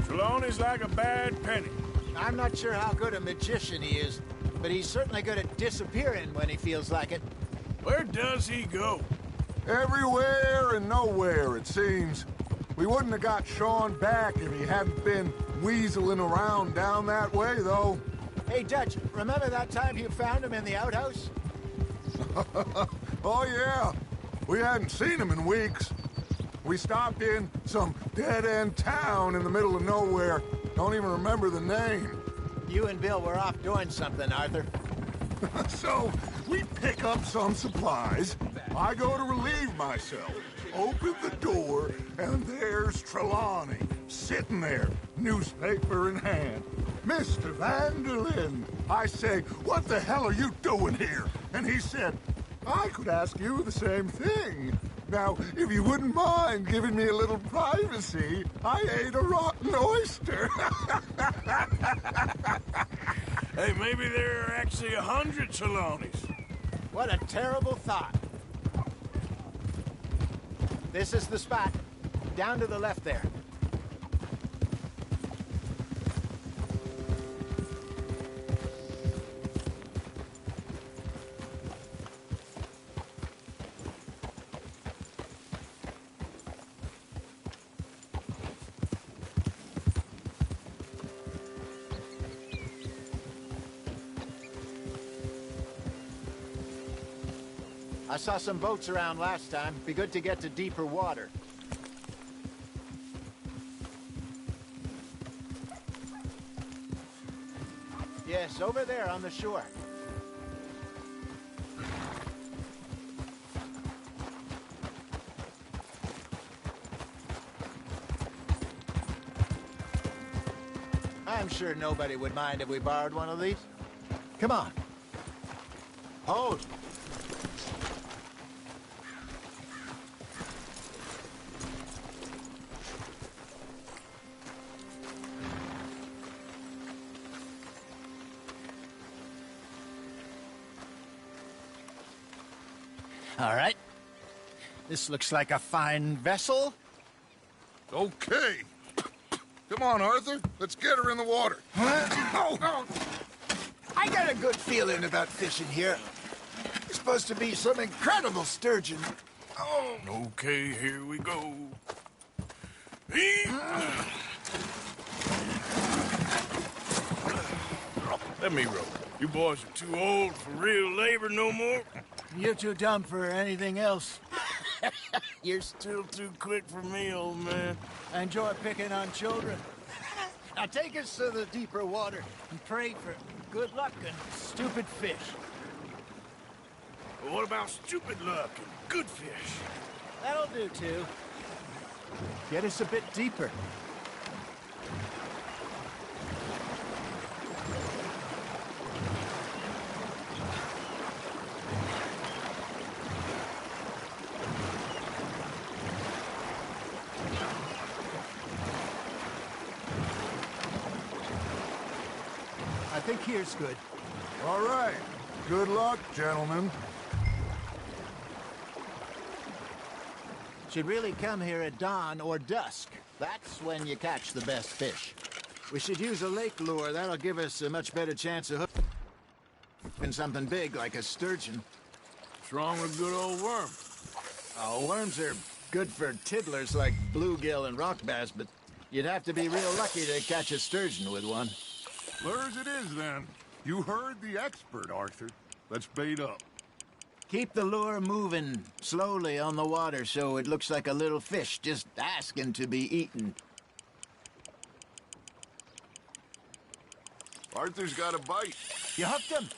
S3: Trelawney's like a bad penny.
S10: I'm not sure how good a magician he is, but he's certainly good at disappearing when he feels like it.
S3: Where does he go?
S2: Everywhere and nowhere, it seems. We wouldn't have got Sean back if he hadn't been weaseling around down that way, though.
S10: Hey, Dutch, remember that time you found him in the outhouse?
S2: Oh, yeah. We hadn't seen him in weeks. We stopped in some dead-end town in the middle of nowhere. Don't even remember the name.
S10: You and Bill were off doing something, Arthur.
S2: So, we pick up some supplies. I go to relieve myself. Open the door, and there's Trelawney, sitting there, newspaper in hand. Mr. Vanderlyn. I say, what the hell are you doing here? And he said, I could ask you the same thing. Now, if you wouldn't mind giving me a little privacy, I ate a rotten oyster.
S3: Hey, maybe there are actually 100 Trelawneys.
S10: What a terrible thought. This is the spot. Down to the left there. I saw some boats around last time. Be good to get to deeper water. Yes, over there on the shore. I'm sure nobody would mind if we borrowed one of these. Come on. Hold. All right. This looks like a fine vessel.
S2: Okay. Come on, Arthur. Let's get her in the water.
S10: Oh. I got a good feeling about fishing here. It's supposed to be some incredible sturgeon. Oh.
S3: Okay, here we go. Let me row. You boys are too old for real labor no more.
S10: You're too dumb for anything else.
S3: You're still too quick for me, old man.
S10: I enjoy picking on children. Now take us to the deeper water and pray for good luck and stupid fish.
S3: But what about stupid luck and good fish?
S10: That'll do, too. Get us a bit deeper. I think here's good.
S2: All right. Good luck, gentlemen.
S10: Should really come here at dawn or dusk. That's when you catch the best fish. We should use a lake lure. That'll give us a much better chance of hooking something big like a sturgeon.
S3: What's wrong with good old worm?
S10: Oh, worms are good for tiddlers like bluegill and rock bass, but you'd have to be real lucky to catch a sturgeon with one.
S2: Lures it is, then. You heard the expert, Arthur. Let's bait up.
S10: Keep the lure moving slowly on the water so it looks like a little fish just asking to be eaten.
S2: Arthur's got a bite.
S10: You hooked him?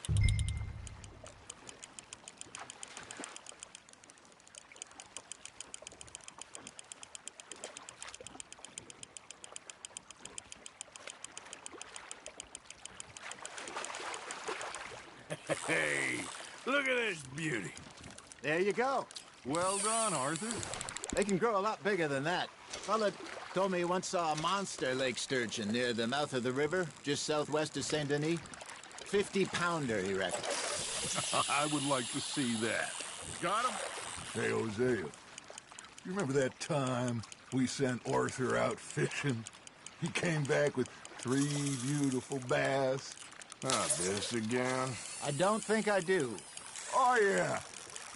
S3: Hey, look at this beauty.
S10: There you go.
S2: Well done, Arthur.
S10: They can grow a lot bigger than that. Fella told me he once saw a monster lake sturgeon near the mouth of the river, just southwest of Saint Denis. 50-pounder, he reckons.
S2: I would like to see that. Got him? Hey, Hosea. You remember that time we sent Arthur out fishing? He came back with 3 beautiful bass.
S3: Not this again.
S10: I don't think I do.
S2: Oh, yeah.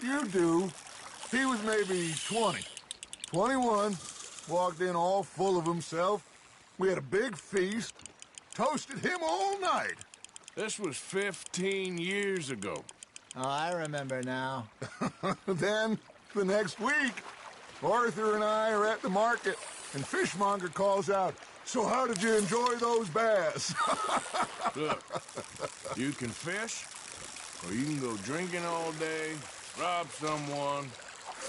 S2: You do. He was maybe 20. 21. Walked in all full of himself. We had a big feast. Toasted him all night.
S3: This was 15 years ago.
S10: Oh, I remember now.
S2: Then, the next week, Arthur and I are at the market, and Fishmonger calls out, "So how did you enjoy those bass?"
S3: Look, you can fish, or you can go drinking all day, rob someone,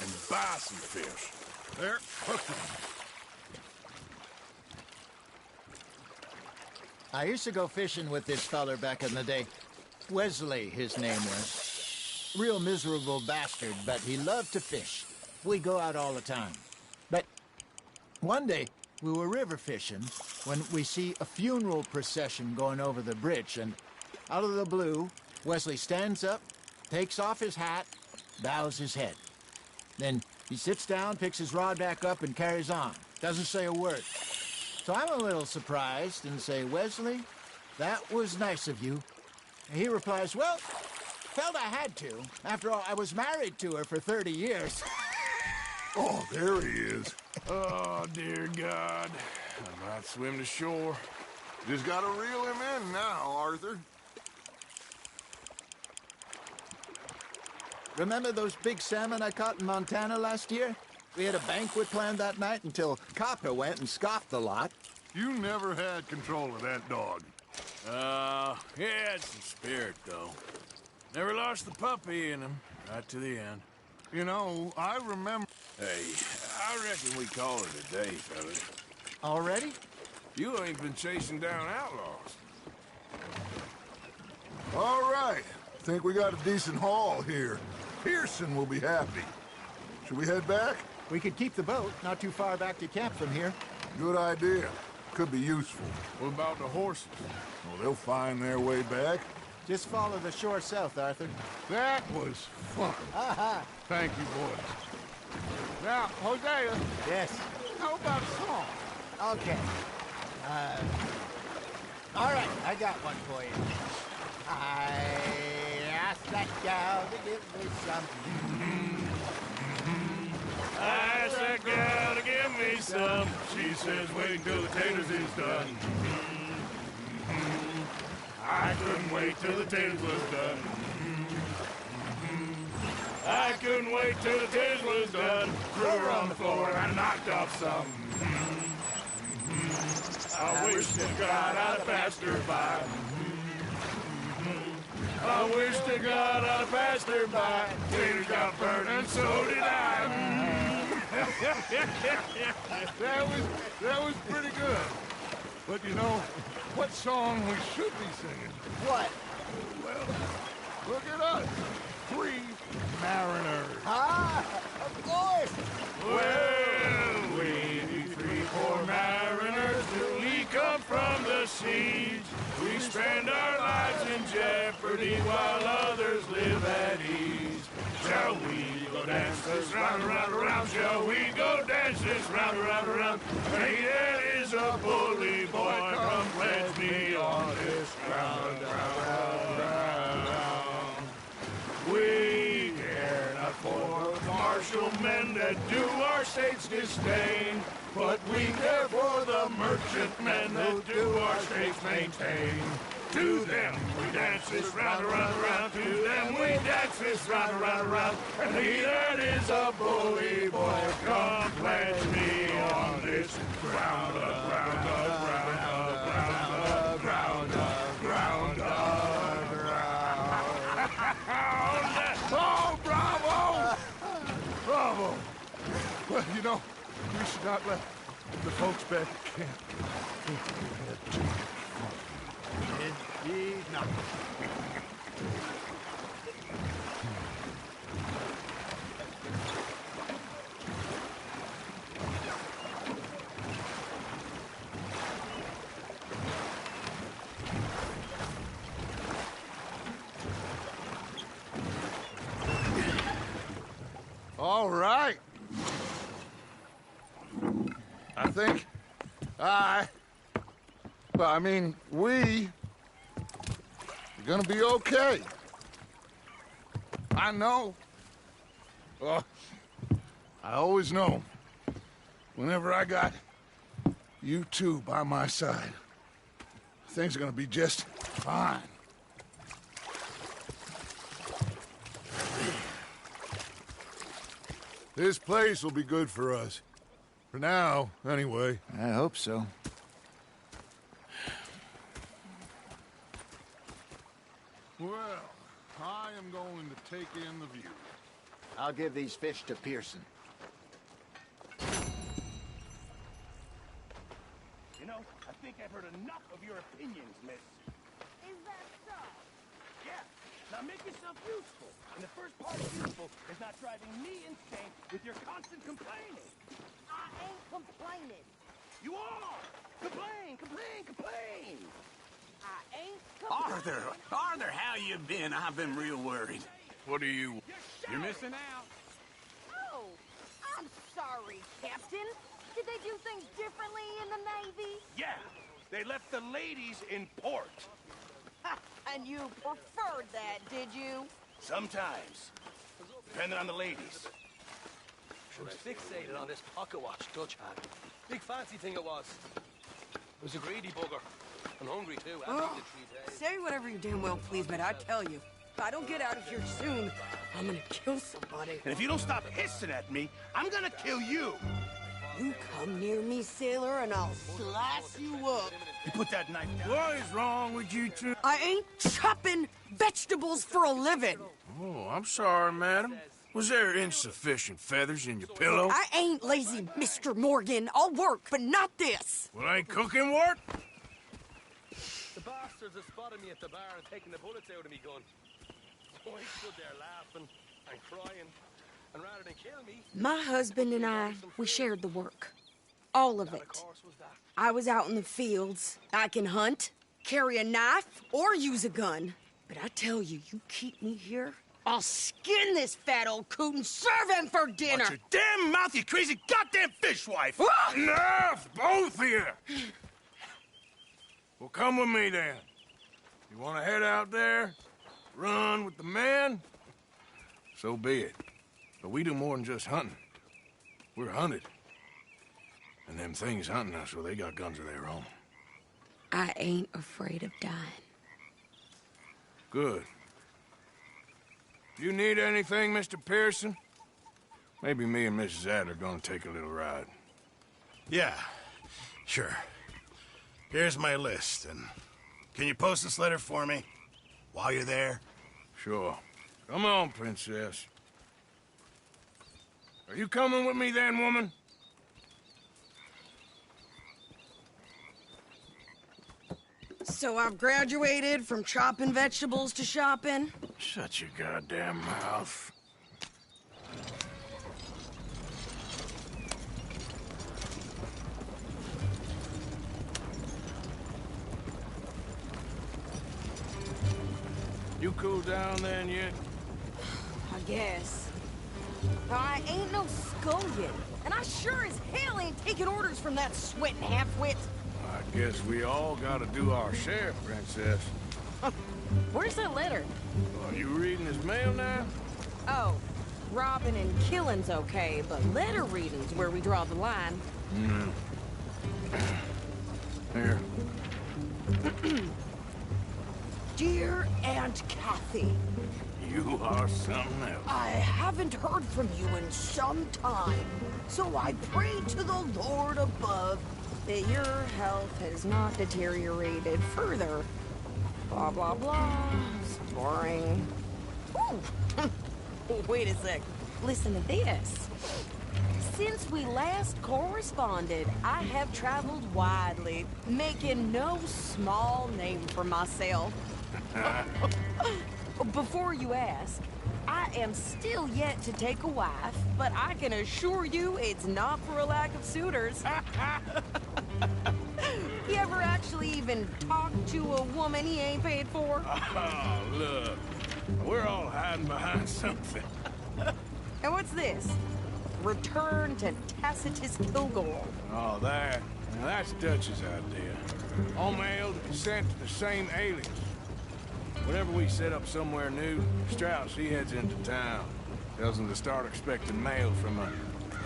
S3: and buy some fish.
S2: There, hooked him.
S10: I used to go fishing with this feller back in the day. Wesley, his name was. Real miserable bastard, but he loved to fish. We go out all the time. But one day, we were river fishing when we see a funeral procession going over the bridge, and out of the blue, Wesley stands up, takes off his hat, bows his head. Then he sits down, picks his rod back up, and carries on. Doesn't say a word. So I'm a little surprised and say, "Wesley, that was nice of you." And he replies, "Well, felt I had to. After all, I was married to her for 30 years.
S2: Oh, there he is.
S3: Oh, dear God. I might swim to shore.
S2: Just gotta reel him in now, Arthur.
S10: Remember those big salmon I caught in Montana last year? We had a banquet planned that night until Copper went and scoffed the lot.
S2: You never had control of that dog.
S3: He had some spirit, though. Never lost the puppy in him, right to the end.
S2: You know, I remember...
S3: Hey, I reckon we call it a day, fellas.
S10: Already?
S3: You ain't been chasing down outlaws.
S2: All right. Think we got a decent haul here. Pearson will be happy. Should we head back?
S10: We could keep the boat not too far back to camp from here.
S2: Good idea. Could be useful.
S3: What about the horses?
S2: Well, they'll find their way back.
S10: Just follow the shore south, Arthur.
S2: That was fun. Thank you, boys. Now, Hosea.
S10: Yes.
S2: How about a song?
S10: Okay. All right, I got one for you. I asked that gal to give me some.
S3: I asked that gal to give me some. She says, wait till the taters is done. I couldn't wait till the taters was done. I couldn't wait till the taters was done. Threw her on the floor and I knocked off some. I wish to God I'd have passed her by. I wish to God I'd have passed her by. Taters got burned and so did I.
S2: That was pretty good. But you know, what song we should be singing?
S10: What?
S2: Well, look at us. 3 mariners.
S10: Of course.
S3: Well, we 3 poor mariners newly come from the siege. We spend our lives in jeopardy while others live at ease. Shall we go dance this round, around, around? Shall we go dance this round, around, around? Hey, that is a bully boy. Come pledge me on this ground, ground. We care not for the martial men that do our state's disdain, but we care for the merchant men that do our state's maintain. To them we dance this round, around, around. To them we dance this round, around, around. And he that is a bully boy, come pledge me on this ground, ground, ground, ground, ground, ground, ground.
S2: Oh, bravo! Bravo! Well, you know, we should not let the folks back at camp.
S10: Indeed not.
S2: All right. I think we're gonna be okay. I know. I always know. Whenever I got you two by my side, things are gonna be just fine. This place will be good for us. For now, anyway.
S10: I hope so.
S2: Well, I am going to take in the view.
S10: I'll give these fish to Pearson.
S11: You know, I think I've heard enough of your opinions, miss.
S8: Is that so?
S11: Yeah. Now make yourself useful. And the first part of useful is not driving me insane with your constant complaining.
S8: I ain't complaining.
S11: You are! Complain, complain, complain!
S8: I ain't complaining.
S11: Arthur, how you been? I've been real worried.
S3: What are you...
S11: You're missing out.
S8: Oh, I'm sorry, Captain. Did they do things differently in the Navy?
S11: Yeah, they left the ladies in port.
S8: Ha, and you preferred that, did you?
S11: Sometimes. Depending on the ladies.
S1: She was fixated on this pocket watch Dutch had. Big fancy thing it was. It was a greedy bugger. And hungry, too. I've eaten it 3 days.
S8: Say whatever you damn well please, but I tell you, if I don't get out of here soon, I'm gonna kill somebody.
S11: And if you don't stop hissing at me, I'm gonna kill you.
S8: You come near me, sailor, and I'll slice you up.
S11: You put that knife down.
S3: What is wrong with you two?
S8: I ain't chopping vegetables for a living.
S3: Oh, I'm sorry, madam. Was there insufficient feathers in your pillow?
S8: I ain't lazy, Mr. Morgan. I'll work, but not this.
S3: Well, ain't cooking work?
S1: The bastards have spotted me at the bar and taken the bullets out of me gun. So I stood there laughing and crying, and rather than kill me...
S15: My husband and I, we shared the work. All of it. I was out in the fields. I can hunt, carry a knife, or use a gun. But I tell you, you keep me here, I'll skin this fat old coot and serve him for dinner.
S11: Watch your damn mouth, you crazy goddamn fishwife!
S3: Enough, both of you! Well, come with me, then. You want to head out there, run with the men? So be it. But we do more than just hunting. We're hunted. And them things hunting us, well, they got guns of their own.
S15: I ain't afraid of dying.
S3: Good. You need anything, Mr. Pearson? Maybe me and Mrs. Adler are gonna take a little ride.
S11: Yeah, sure. Here's my list, and can you post this letter for me while you're there?
S3: Sure. Come on, Princess. Are you coming with me then, woman?
S15: So I've graduated from chopping vegetables to shopping?
S3: Shut your goddamn mouth. You cooled down then yet?
S15: I guess. Now, I ain't no skull yet, and I sure as hell ain't taking orders from that sweating half-wit.
S3: I guess we all gotta do our share, Princess.
S15: Where's that letter?
S3: Are you reading his mail now?
S15: Oh, robbing and killing's okay, but letter reading's where we draw the line.
S3: Here.
S15: Dear Aunt Kathy.
S3: You are something else.
S15: I haven't heard from you in some time, so I pray to the Lord above that your health has not deteriorated further. Blah, blah, blah. It's boring. Ooh. Wait a sec. Listen to this. Since we last corresponded, I have traveled widely, making no small name for myself. Before you ask, I am still yet to take a wife, but I can assure you it's not for a lack of suitors. You ever actually even talk to a woman he ain't paid for?
S3: Oh, look. We're all hiding behind something.
S15: And what's this? Return to Tacitus Kilgore.
S3: Oh, that? Now, that's Dutch's idea. All mailed and sent to the same alias. Whenever we set up somewhere new, Strauss, he heads into town. Tells them to start expecting mail from a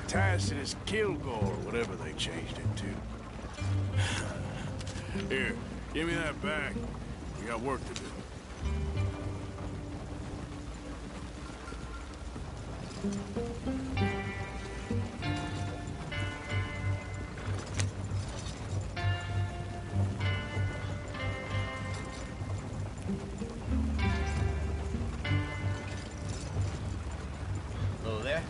S3: Tacitus Kilgore, whatever they changed it to. Here, give me that back. We got work to do.
S11: Hello there.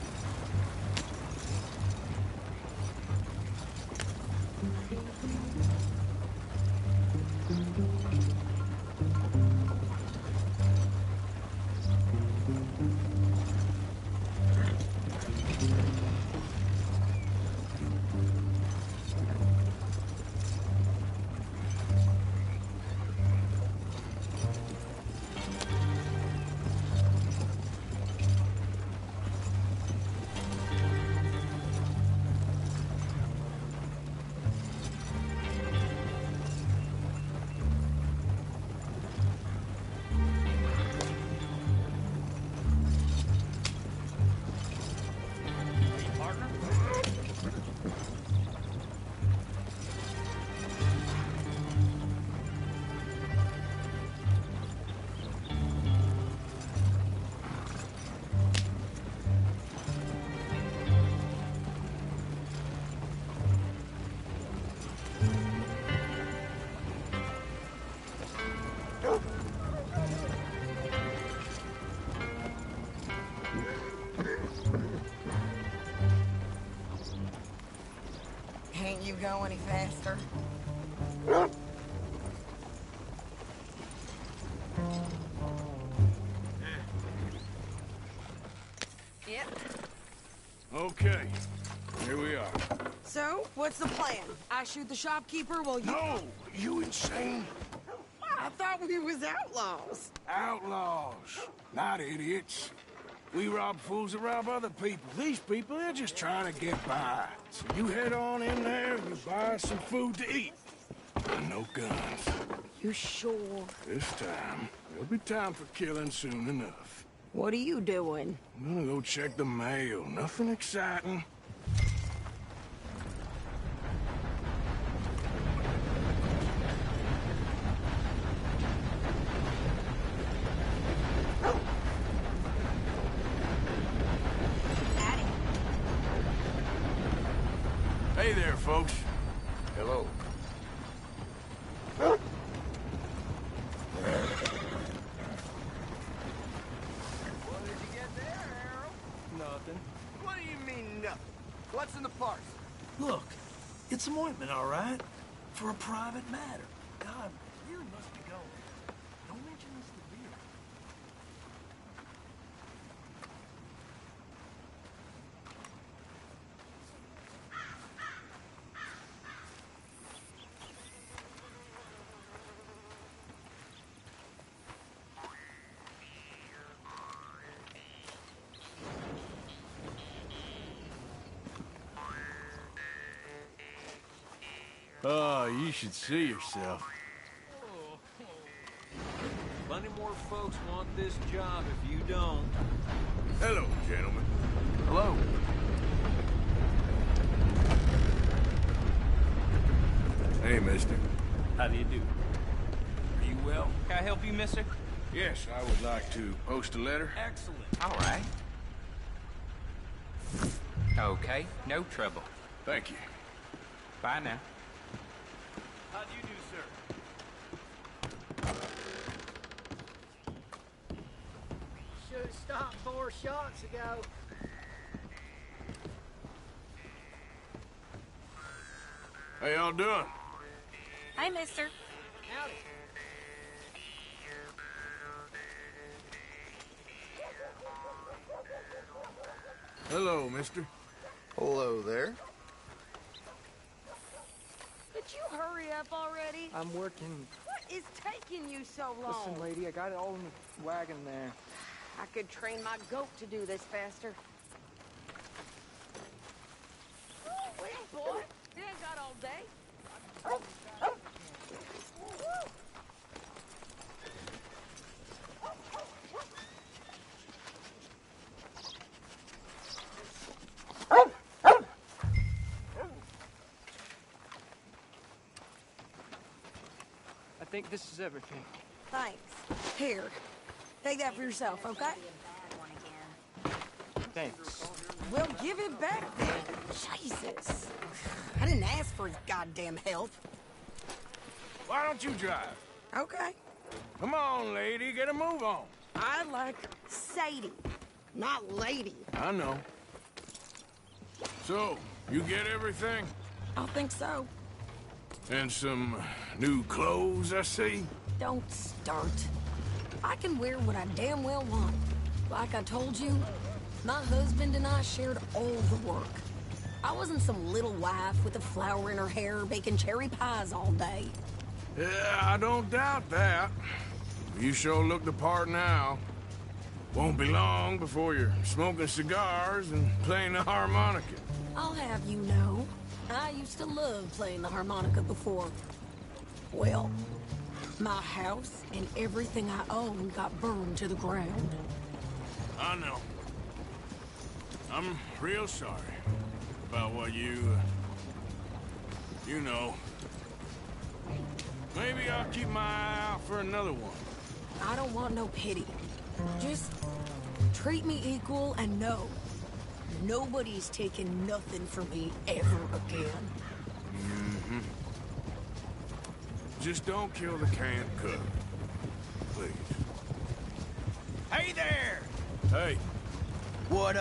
S15: Can't you go any faster?
S3: Here we are.
S15: So, what's the plan? I shoot the shopkeeper while you...
S3: No! You insane?
S15: I thought we was outlaws.
S3: Outlaws, not idiots. We rob fools that rob other people. These people, they're just trying to get by. So you head on in there and you buy some food to eat. And no guns.
S15: You sure?
S3: This time, there'll be time for killing soon enough.
S15: What are you doing?
S3: I'm gonna go check the mail. Nothing exciting. Hey there, folks.
S12: Hello.
S1: Nothing.
S11: What do you mean, nothing? What's in the parcel?
S16: Look, it's some ointment, all right? For a private matter. God, Beer must be going. Don't mention this to Beer.
S5: Oh, you should see yourself.
S17: Plenty more folks want this job if you don't.
S3: Hello, gentlemen.
S5: Hello.
S3: Hey, mister.
S17: How do you do?
S3: Are you well?
S17: Can I help you, mister?
S3: Yes, I would like to post a letter.
S17: Excellent.
S18: All right. Okay, no trouble.
S3: Thank you.
S18: Bye now.
S17: How do you do, sir?
S10: Should have stopped 4 shots ago.
S3: How y'all doing?
S13: Hey, mister.
S10: Howdy.
S3: Hello, mister.
S12: Hello there.
S8: Could you hurry up already?
S7: I'm working.
S8: What is taking you so long?
S7: Listen, lady, I got it all in the wagon there.
S8: I could train my goat to do this faster. Oh, wait, boy. You ain't got all day.
S7: I think this is everything.
S15: Thanks. Here. Take that for yourself, okay?
S7: Thanks.
S15: Well, give it back then. Jesus. I didn't ask for his goddamn help.
S3: Why don't you drive?
S15: Okay.
S3: Come on, lady, get a move on.
S15: I like Sadie, not lady.
S3: I know. So, you get everything?
S15: I think so.
S3: And some new clothes, I see?
S15: Don't start. I can wear what I damn well want. Like I told you, my husband and I shared all the work. I wasn't some little wife with a flower in her hair baking cherry pies all day.
S3: Yeah, I don't doubt that. You sure look the part now. Won't be long before you're smoking cigars and playing the harmonica.
S15: I'll have you know, I used to love playing the harmonica before. Well, my house and everything I owned got burned to the ground.
S3: I know. I'm real sorry about what you know. Maybe I'll keep my eye out for another one.
S15: I don't want no pity. Just treat me equal and know nobody's taking nothing from me ever again.
S3: Mm-hmm. Just don't kill the canned cook. Please.
S11: Hey there!
S3: Hey.
S11: What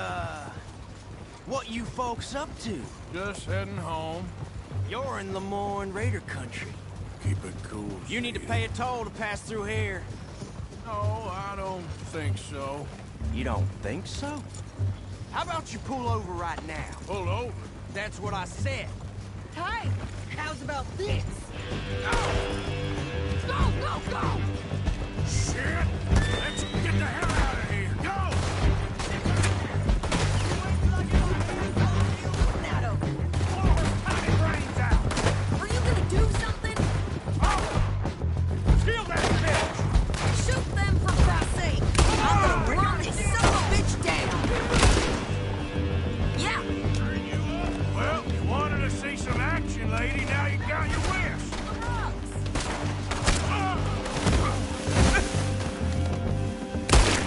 S11: you folks up to?
S3: Just heading home.
S11: You're in Lemoyne Raider country.
S3: Keep it cool.
S11: You need to pay a toll to pass through here.
S3: No, I don't think so.
S11: You don't think so? How about you pull over right now?
S3: Pull over?
S11: That's what I said.
S15: Hey, how's about this? Go, go, go!
S3: Shit! Let's get the hell out of here! Go!
S15: Are you gonna do something?
S3: Kill that bitch!
S15: Shoot them for Christ's sake! I'm gonna run this son of a bitch down! Yeah!
S3: Well, you wanted to see some action, lady. Now you got your wish.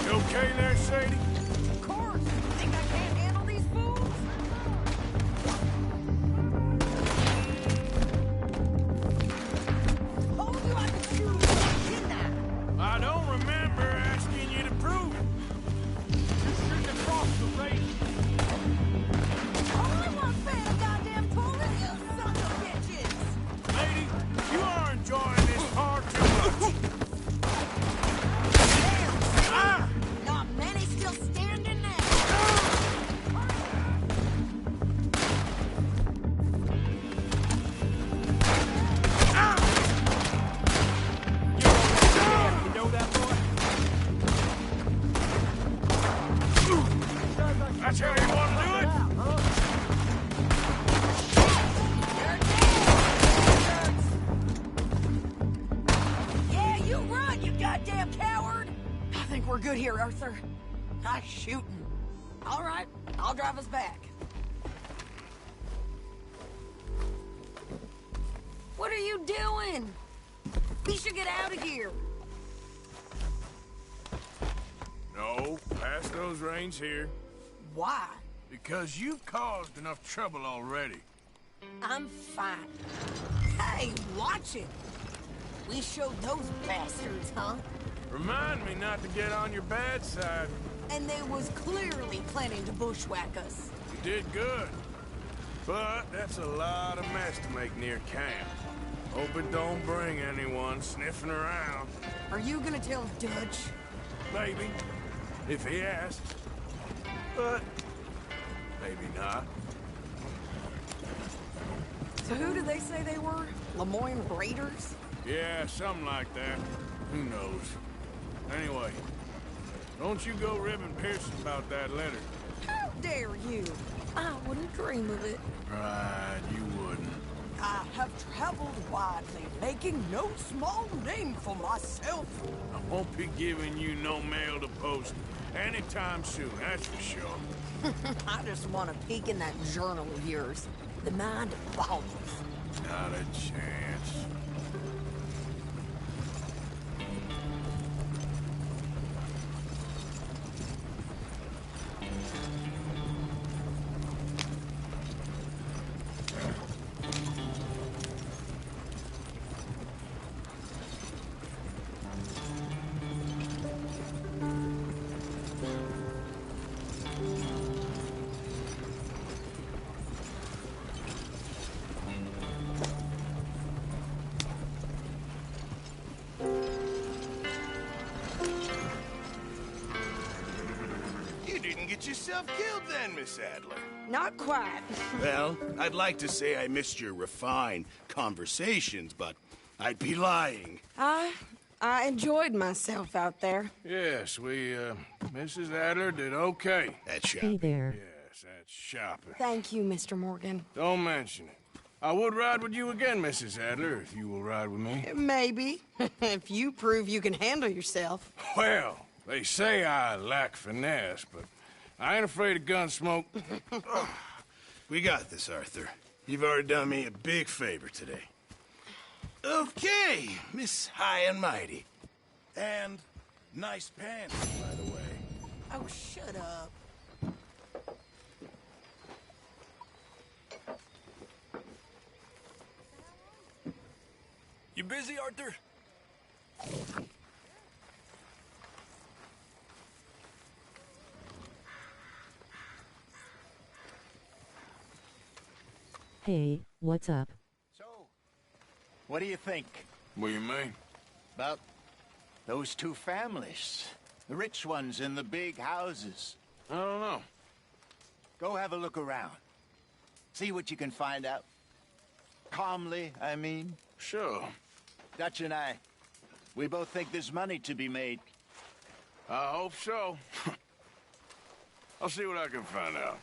S3: You okay there, Sadie?
S15: Of course! Think I can't handle these fools? Told you I could shoot, didn't I?
S3: I don't remember asking you to prove it. You shouldn't have crossed the race.
S15: All I want fan a goddamn tool is you son of bitches!
S3: Lady, you are enjoying this far too much.
S15: Ah! Not many still standing now.
S11: You know that, boy?
S3: That's how you want to do it?
S15: Yeah, you run, you goddamn coward! I think we're good here, Arthur. Nice shooting. All right, I'll drive us back. What are you doing? We should get out of here.
S3: No, pass those reins here.
S15: Why?
S3: Because you've caused enough trouble already.
S15: I'm fine. Hey, watch it. We showed those bastards, huh?
S3: Remind me not to get on your bad side.
S15: And they was clearly planning to bushwhack us.
S3: You did good. But that's a lot of mess to make near camp. Hope it don't bring anyone sniffing around.
S15: Are you gonna tell Dutch?
S3: Maybe. If he asks. But maybe not.
S15: So who did they say they were? Lemoyne Raiders?
S3: Yeah, something like that. Who knows? Anyway, don't you go ribbing Pearson about that letter.
S15: How dare you? I wouldn't dream of it.
S3: Right, you wouldn't.
S15: I have traveled widely, making no small name for myself.
S3: I won't be giving you no mail to post anytime soon, that's for sure.
S15: I just want to peek in that journal of yours. The mind of volumes.
S3: Not a chance.
S4: Get yourself killed then, Miss Adler.
S15: Not quite.
S4: Well, I'd like to say I missed your refined conversations, but I'd be lying.
S15: I enjoyed myself out there.
S3: Yes, Mrs. Adler did okay.
S4: At shopping.
S19: Hey there.
S3: Yes, that's shopping.
S15: Thank you, Mr. Morgan.
S3: Don't mention it. I would ride with you again, Mrs. Adler, if you will ride with me.
S15: Maybe. If you prove you can handle yourself.
S3: Well, they say I lack finesse, but I ain't afraid of gun smoke.
S4: We got this, Arthur. You've already done me a big favor today. Okay, Miss High and Mighty. And nice pants, by the way.
S15: Oh, shut up.
S11: You busy, Arthur?
S19: Hey, what's up?
S10: So, what do you think?
S3: What do you mean?
S10: About those two families. The rich ones in the big houses.
S3: I don't know.
S10: Go have a look around. See what you can find out. Calmly, I mean.
S3: Sure.
S10: Dutch and I, we both think there's money to be made.
S3: I hope so. I'll see what I can find out.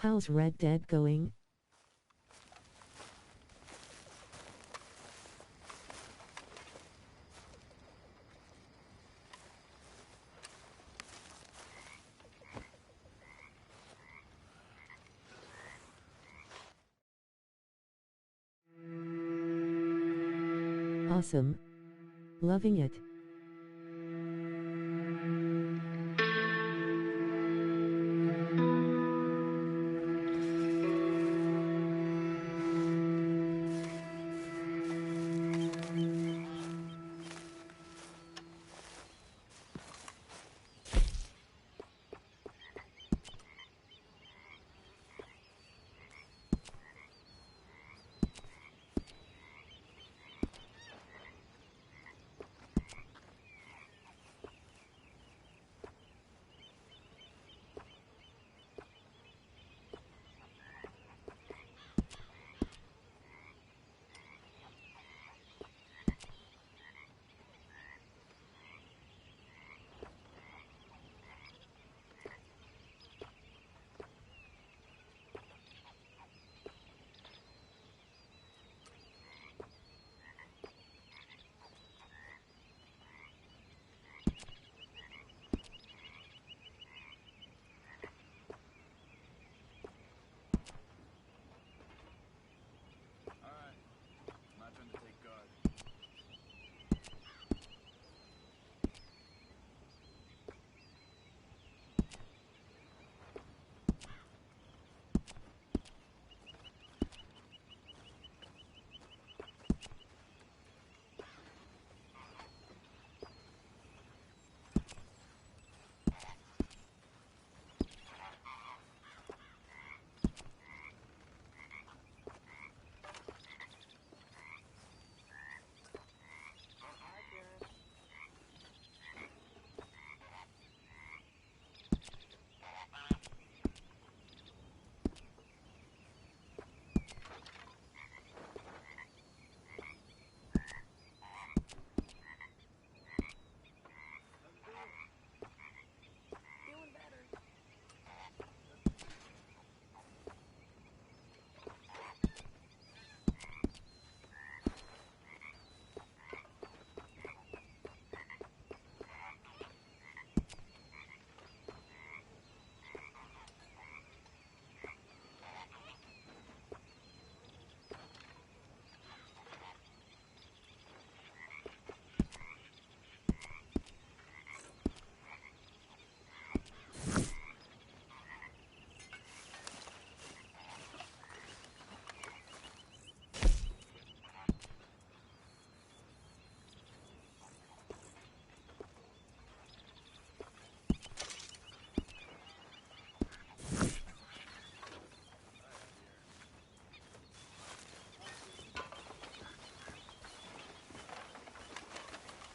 S19: How's Red Dead going? Awesome. Loving it.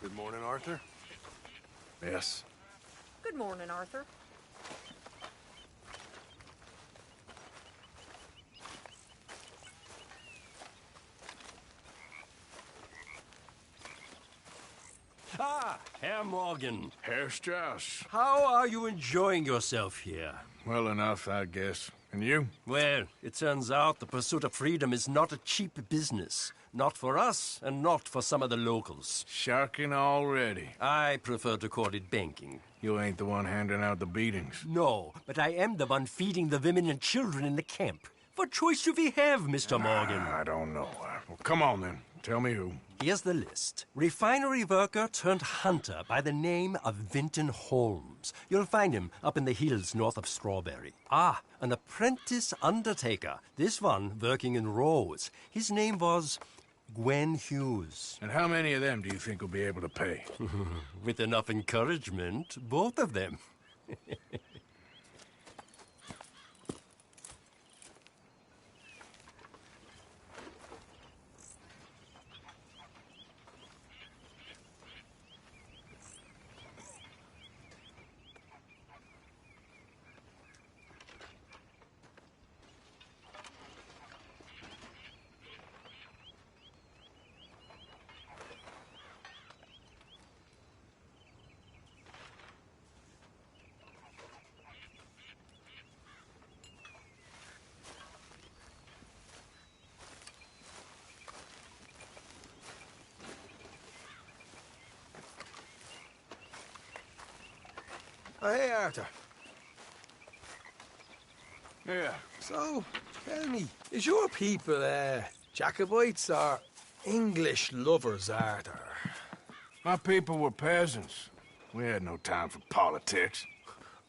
S4: Good morning, Arthur.
S3: Yes.
S15: Good morning, Arthur.
S20: Ah, Herr Morgan.
S3: Herr Strauss.
S20: How are you enjoying yourself here?
S3: Well enough, I guess. And you?
S20: Well, it turns out the pursuit of freedom is not a cheap business. Not for us, and not for some of the locals.
S3: Sharking already.
S20: I prefer to call it banking.
S3: You ain't the one handing out the beatings.
S20: No, but I am the one feeding the women and children in the camp. What choice do we have, Mr. Morgan?
S3: I don't know. Well, come on, then. Tell me who.
S20: Here's the list. Refinery worker turned hunter by the name of Vinton Holmes. You'll find him up in the hills north of Strawberry. Ah, an apprentice undertaker. This one working in Rose. His name was Gwen Hughes.
S3: And how many of them do you think will be able to pay?
S20: With enough encouragement, both of them.
S11: Oh, hey, Arthur.
S3: Yeah.
S11: So, tell me, is your people, Jacobites or English lovers, Arthur?
S3: My people were peasants. We had no time for politics.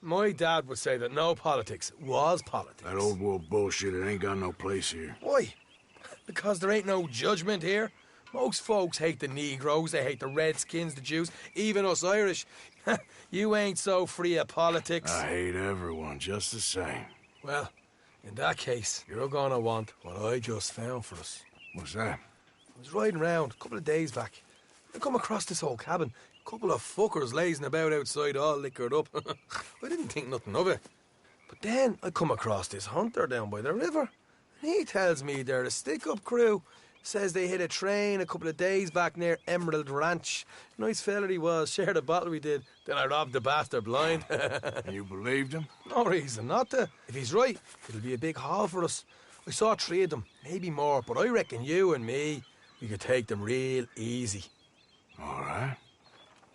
S11: My dad would say that no politics was politics.
S3: That old world bullshit, it ain't got no place here.
S11: Why? Because there ain't no judgment here. Most folks hate the Negroes, they hate the Redskins, the Jews, even us Irish. You ain't so free of politics.
S3: I hate everyone just the same.
S11: Well, in that case, you're gonna want what I just found for us.
S3: What's that?
S11: I was riding around a couple of days back. I come across this old cabin. A couple of fuckers lazing about outside all liquored up. I didn't think nothing of it. But then I come across this hunter down by the river. And he tells me they're a stick-up crew. Says they hit a train a couple of days back near Emerald Ranch. Nice fella he was, shared a bottle we did. Then I robbed the bastard blind.
S3: You believed him?
S11: No reason not to. If he's right, it'll be a big haul for us. I saw 3 of them, maybe more, but I reckon you and me, we could take them real easy.
S3: All right.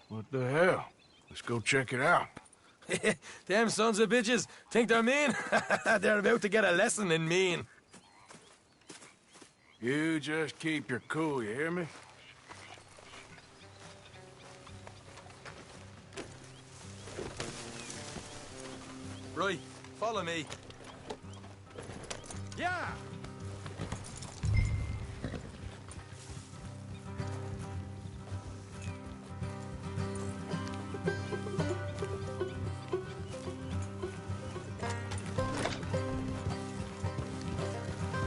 S3: What the hell? Let's go check it out.
S11: Them sons of bitches think they're mean. They're about to get a lesson in mean.
S3: You just keep your cool, you hear me?
S11: Right, follow me. Yeah!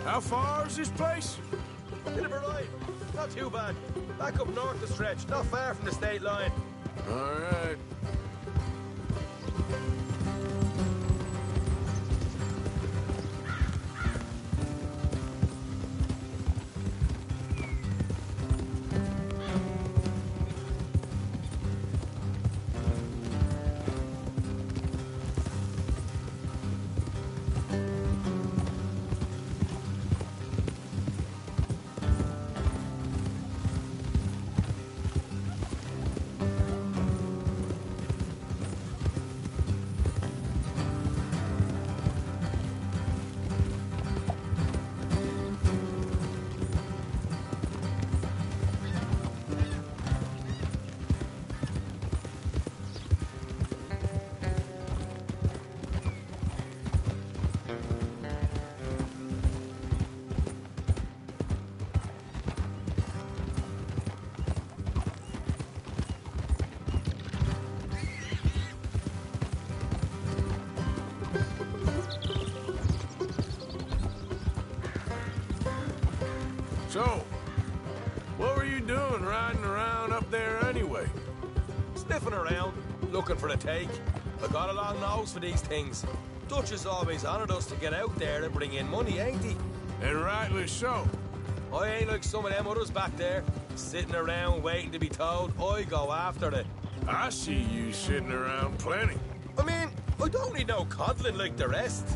S3: How far is this place?
S11: Bit of a ride. Not too bad. Back up north the stretch, not far from the state line.
S3: All right. So, what were you doing riding around up there anyway?
S11: Sniffing around, looking for a take. I got a long nose for these things. Dutch has always honoured us to get out there and bring in money, ain't he?
S3: And rightly so.
S11: I ain't like some of them others back there, sitting around waiting to be told. I go after it.
S3: I see you sitting around plenty.
S11: I mean, I don't need no coddling like the rest.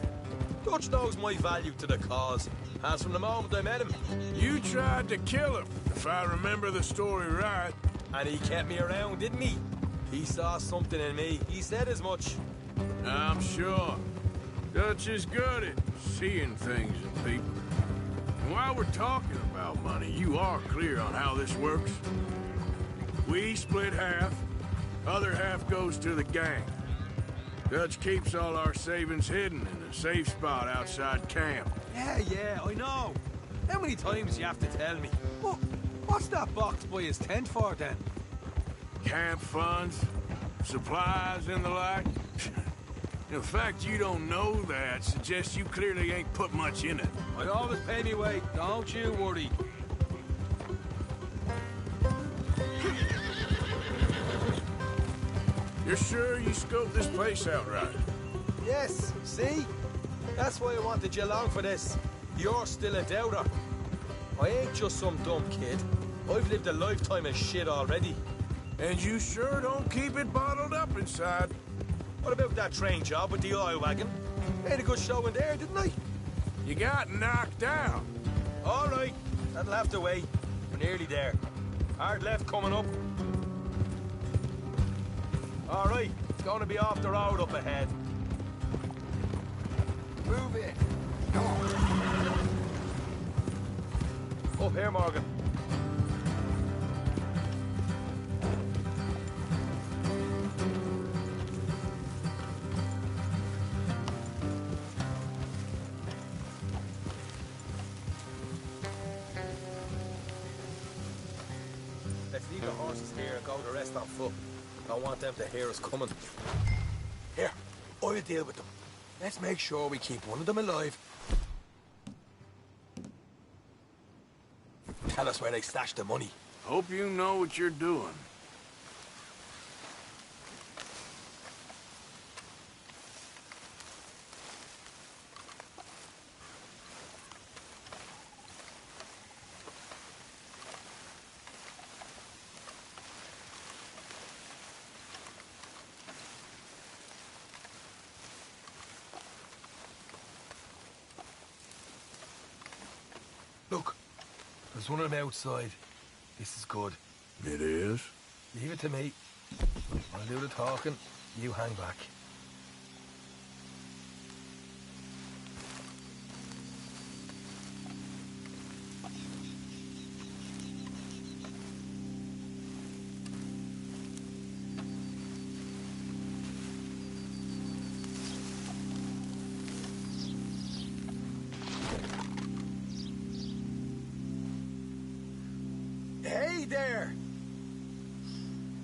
S11: Dutch knows my value to the cause. As from the moment I met him.
S3: You tried to kill him, if I remember the story right.
S11: And he kept me around, didn't he? He saw something in me. He said as much.
S3: I'm sure. Dutch is good at seeing things in people. And while we're talking about money, you are clear on how this works? We split half, other half goes to the gang. Dutch keeps all our savings hidden in a safe spot outside camp.
S11: Yeah, I know. How many times do you have to tell me? What's that box by his tent for, then?
S3: Camp funds, supplies, and the like. The fact you don't know that suggests you clearly ain't put much in it.
S11: I always pay me weight, don't you worry.
S3: You're sure you scoped this place out right?
S11: Yes, see? That's why I wanted you along for this. You're still a doubter. I ain't just some dumb kid. I've lived a lifetime of shit already.
S3: And you sure don't keep it bottled up inside.
S11: What about that train job with the oil wagon? Made a good show in there, didn't I?
S3: You got knocked out.
S11: All right, that'll have to wait. We're nearly there. Hard left coming up. All right, it's going to be off the road up ahead. Move it. Come on. Up here, Morgan. Let's leave the horses here and go the rest on foot. Don't want them to hear us coming. Here, I'll deal with them. Let's make sure we keep one of them alive. Tell us where they stashed the money.
S3: Hope you know what you're doing.
S11: Look, there's one of them outside. This is good.
S3: It is?
S11: Leave it to me. I'll do the talking. You hang back. Hey there!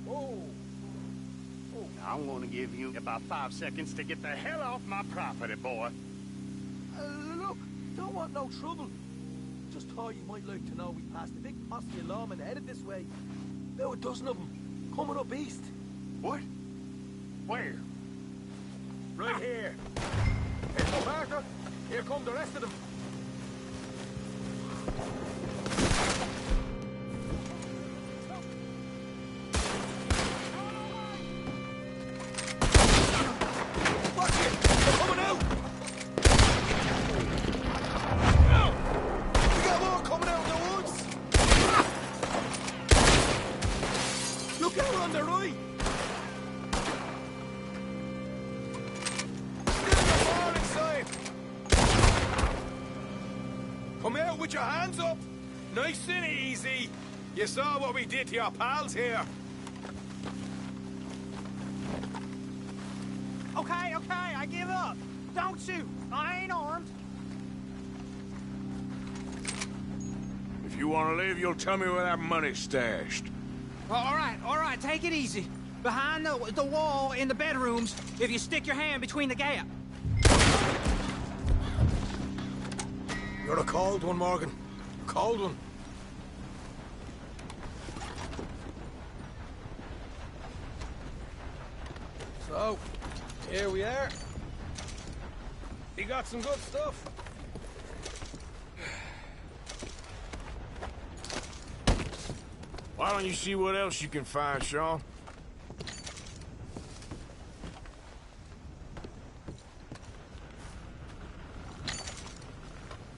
S11: Oh.
S14: I'm gonna give you about 5 seconds to get the hell off my property, boy.
S11: Look, don't want no trouble. Just thought you might like to know we passed a big posse of lawmen headed this way. About a dozen of them, coming up east.
S14: What? Where?
S11: Right here. Here's no Parker. Here come the rest of them. Come out with your hands up. Nice and easy. You saw what we did to your pals here.
S7: Okay, I give up. Don't shoot. I ain't armed.
S3: If you want to live, you'll tell me where that money's stashed.
S7: All right, take it easy. Behind the wall in the bedrooms, if you stick your hand between the gap.
S11: You're a cold one, Morgan. A cold one. So, here we are. We got some good stuff.
S3: Why don't you see what else you can find, Sean?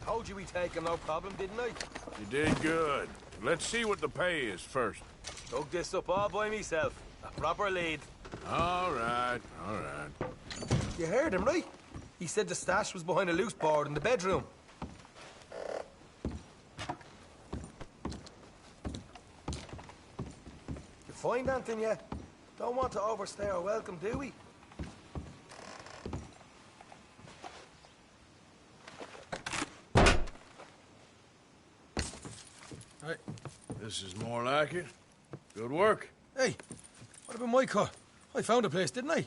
S11: Told you we'd take him, no problem, didn't I?
S3: You did good. Let's see what the pay is first.
S11: Dug this up all by myself. A proper lead.
S3: All right.
S11: You heard him, right? He said the stash was behind a loose board in the bedroom. You find anything yet? Don't want to overstay our welcome, do we?
S3: This is more like it. Good work.
S11: Hey, what about my cut? I found a place, didn't I?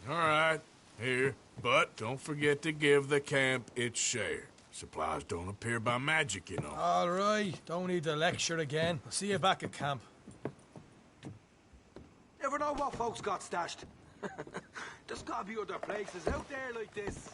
S3: All right, here. But don't forget to give the camp its share. Supplies don't appear by magic, you know.
S11: All right, don't need the lecture again. I'll see you back at camp.
S16: Never know what folks got stashed. There's gotta be other places out there like this.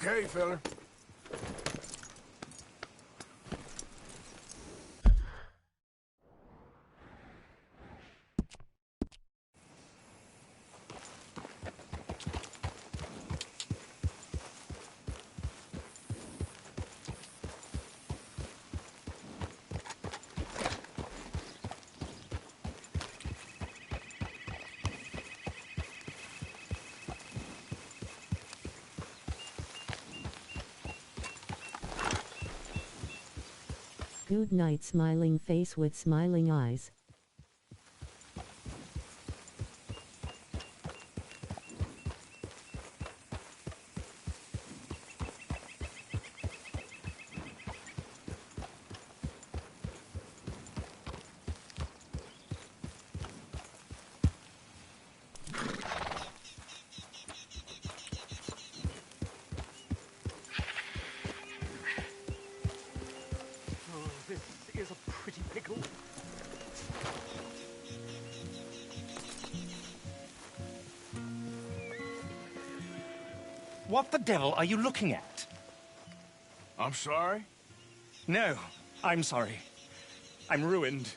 S3: Okay, fella.
S19: Good night, smiling face with smiling eyes.
S16: Is a pretty pickle.
S21: What the devil are you looking at?
S3: I'm sorry?
S21: No, I'm sorry. I'm ruined.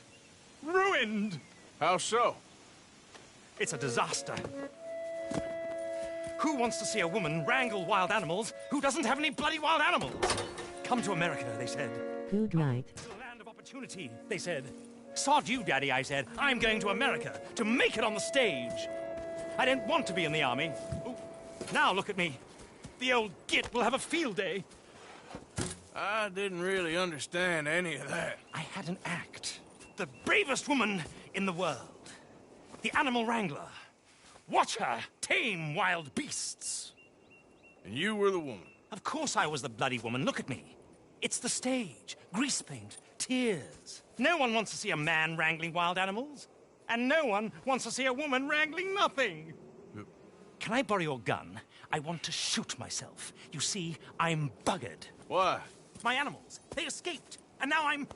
S21: Ruined!
S3: How so?
S21: It's a disaster. Who wants to see a woman wrangle wild animals who doesn't have any bloody wild animals? Come to America, they said.
S19: Good night.
S21: Opportunity, they said. Sod you, Daddy, I said. I'm going to America to make it on the stage. I didn't want to be in the army. Ooh. Now look at me. The old git will have a field day.
S3: I didn't really understand any of that.
S21: I had an act. The bravest woman in the world. The animal wrangler. Watch her tame wild beasts.
S3: And you were the woman?
S21: Of course I was the bloody woman. Look at me. It's the stage. Grease paint. Tears. No one wants to see a man wrangling wild animals. And no one wants to see a woman wrangling nothing. Can I borrow your gun? I want to shoot myself. You see, I'm buggered.
S3: Why?
S21: My animals. They escaped. And now I'm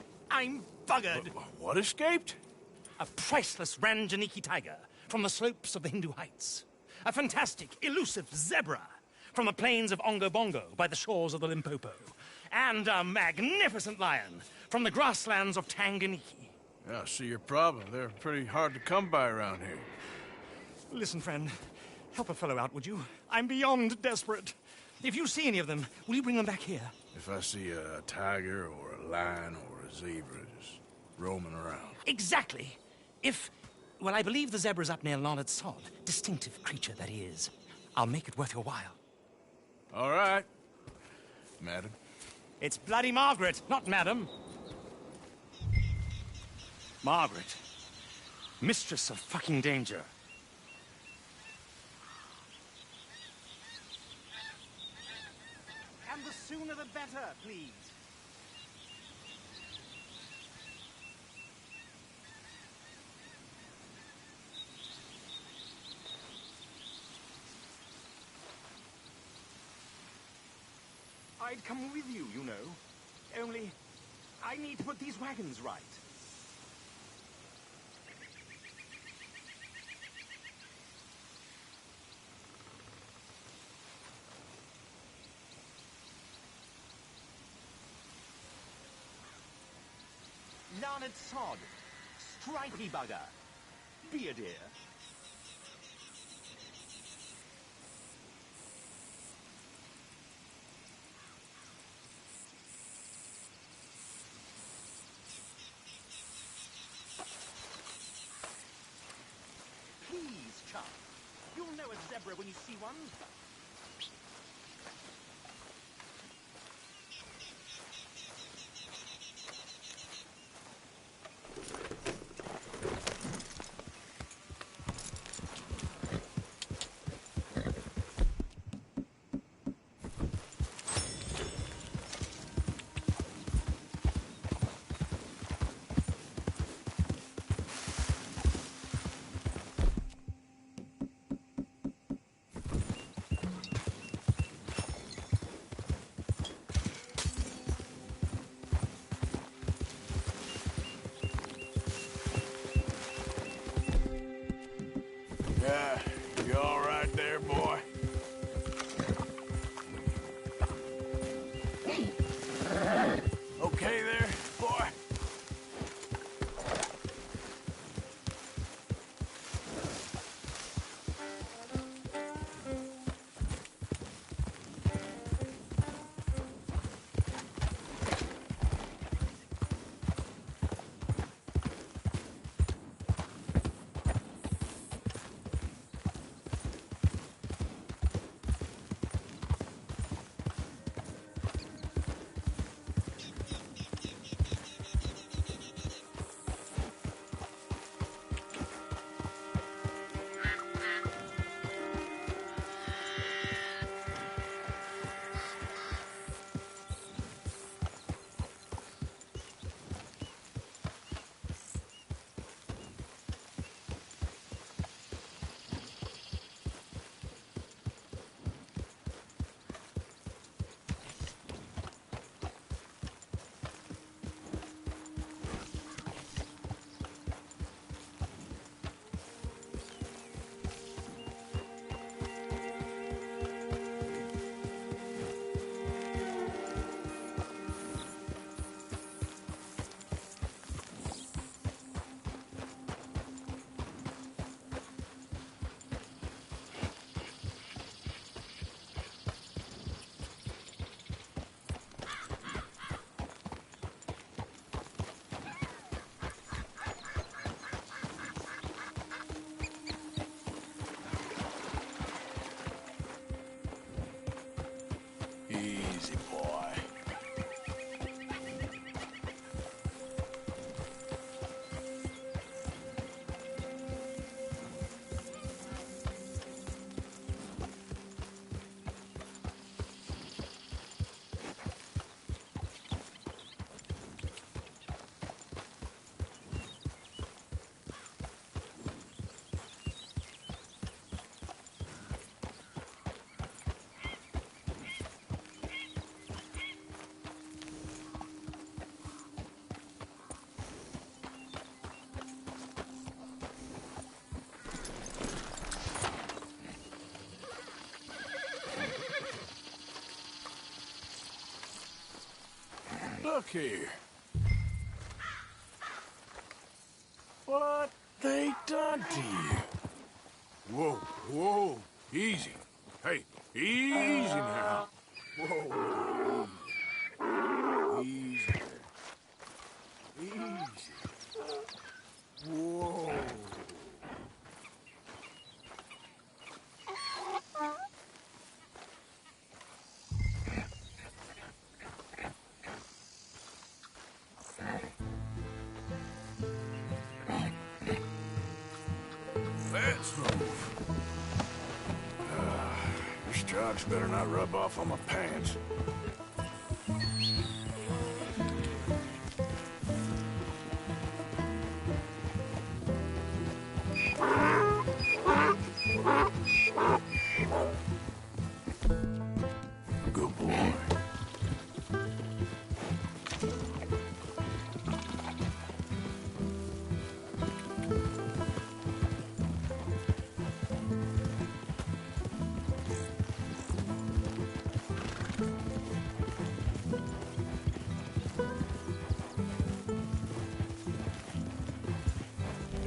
S21: buggered.
S3: What escaped?
S21: A priceless Ranjaniki tiger from the slopes of the Hindu Heights. A fantastic, elusive zebra from the plains of Ongo Bongo by the shores of the Limpopo. And a magnificent lion from the grasslands of Tanganyika.
S3: Yeah, I see your problem. They're pretty hard to come by around here.
S21: Listen, friend. Help a fellow out, would you? I'm beyond desperate. If you see any of them, will you bring them back here?
S3: If I see a tiger or a lion or a zebra just roaming around.
S21: Exactly. Well, I believe the zebra's up near Leonard Sod. Distinctive creature that he is. I'll make it worth your while.
S3: All right, madam.
S21: It's bloody Margaret, not madam. Margaret. Mistress of fucking danger. And the sooner the better, please. I'd come with you, you know. Only, I need to put these wagons right. Larned sod, stripy bugger, be a dear. Please, chum. You'll know a zebra when you see one.
S3: Yeah, you all right there, boy? Okay there, boy? Easy, boy. Look here. What they done to you? Whoa, whoa, easy. Hey, easy now. Whoa, easy. Easy. Easy. Whoa. Let's move. This drugs better not rub off on my pants. Good boy.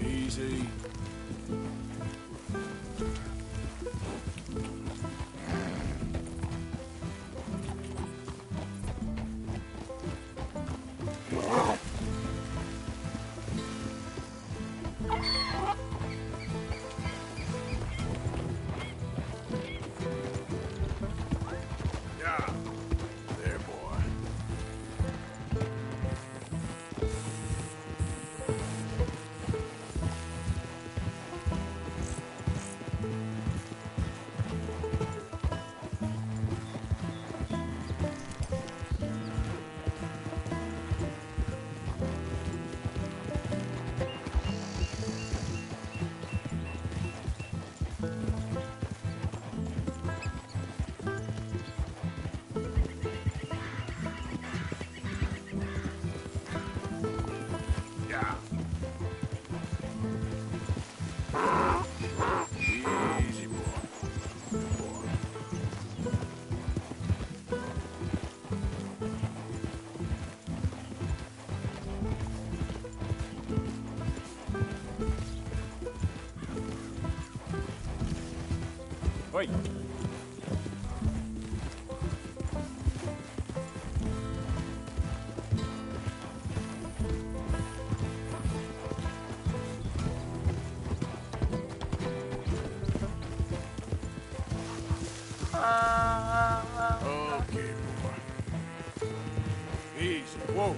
S3: Easy. Yeah. There, boy. Yeah. Easy, boy. Good boy. Wait. Okay, boy. Easy. Whoa.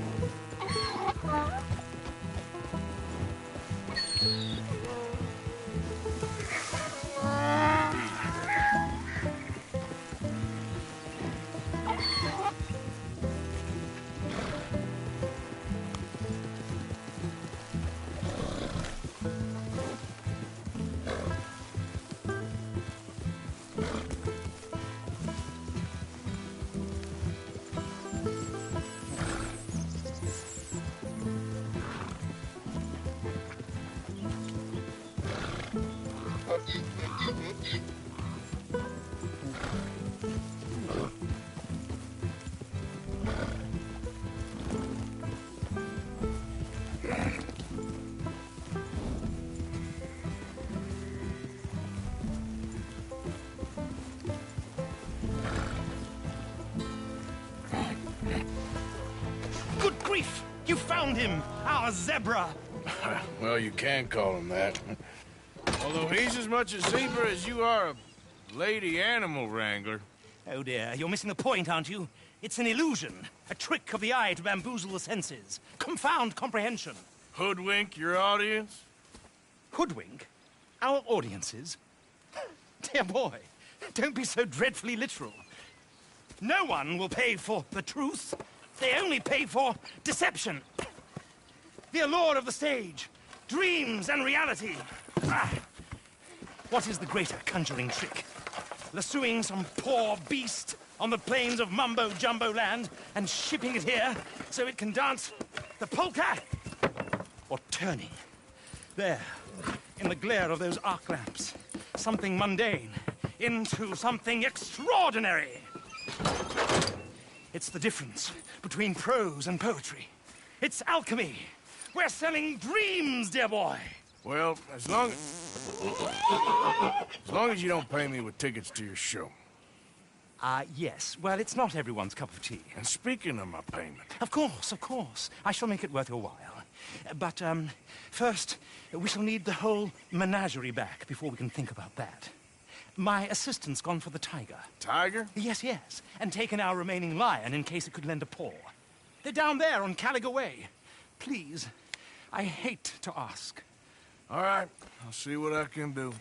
S21: Good grief! You found him! Our zebra!
S3: Well, you can call him that. Although he's as much a zebra as you are a lady animal wrangler.
S21: Oh dear, you're missing the point, aren't you? It's an illusion. A trick of the eye to bamboozle the senses. Confound comprehension.
S3: Hoodwink your audience?
S21: Hoodwink? Our audiences? Dear boy, don't be so dreadfully literal. No one will pay for the truth. They only pay for deception. The allure of the stage, dreams and reality. Ah. What is the greater conjuring trick? Lassoing some poor beast on the plains of mumbo-jumbo land and shipping it here so it can dance the polka? Or turning, there, in the glare of those arc lamps, something mundane into something extraordinary? It's the difference between prose and poetry. It's alchemy. We're selling dreams, dear boy.
S3: Well, as long as you don't pay me with tickets to your show.
S21: Yes. Well, it's not everyone's cup of tea.
S3: And speaking of my payment...
S21: Of course. I shall make it worth your while. But, first, we shall need the whole menagerie back before we can think about that. My assistant's gone for the tiger.
S3: Tiger?
S21: Yes. And taken our remaining lion in case it could lend a paw. They're down there on Caliga Way. Please, I hate to ask.
S3: All right, I'll see what I can do.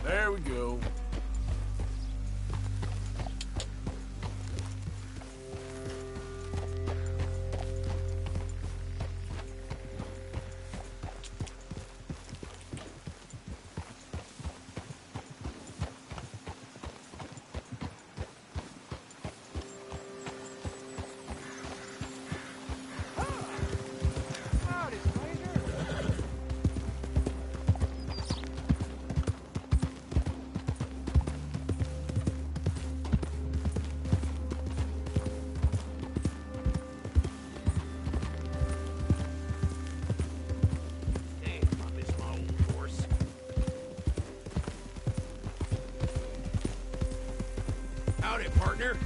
S3: There we go.
S11: Howdy, partner.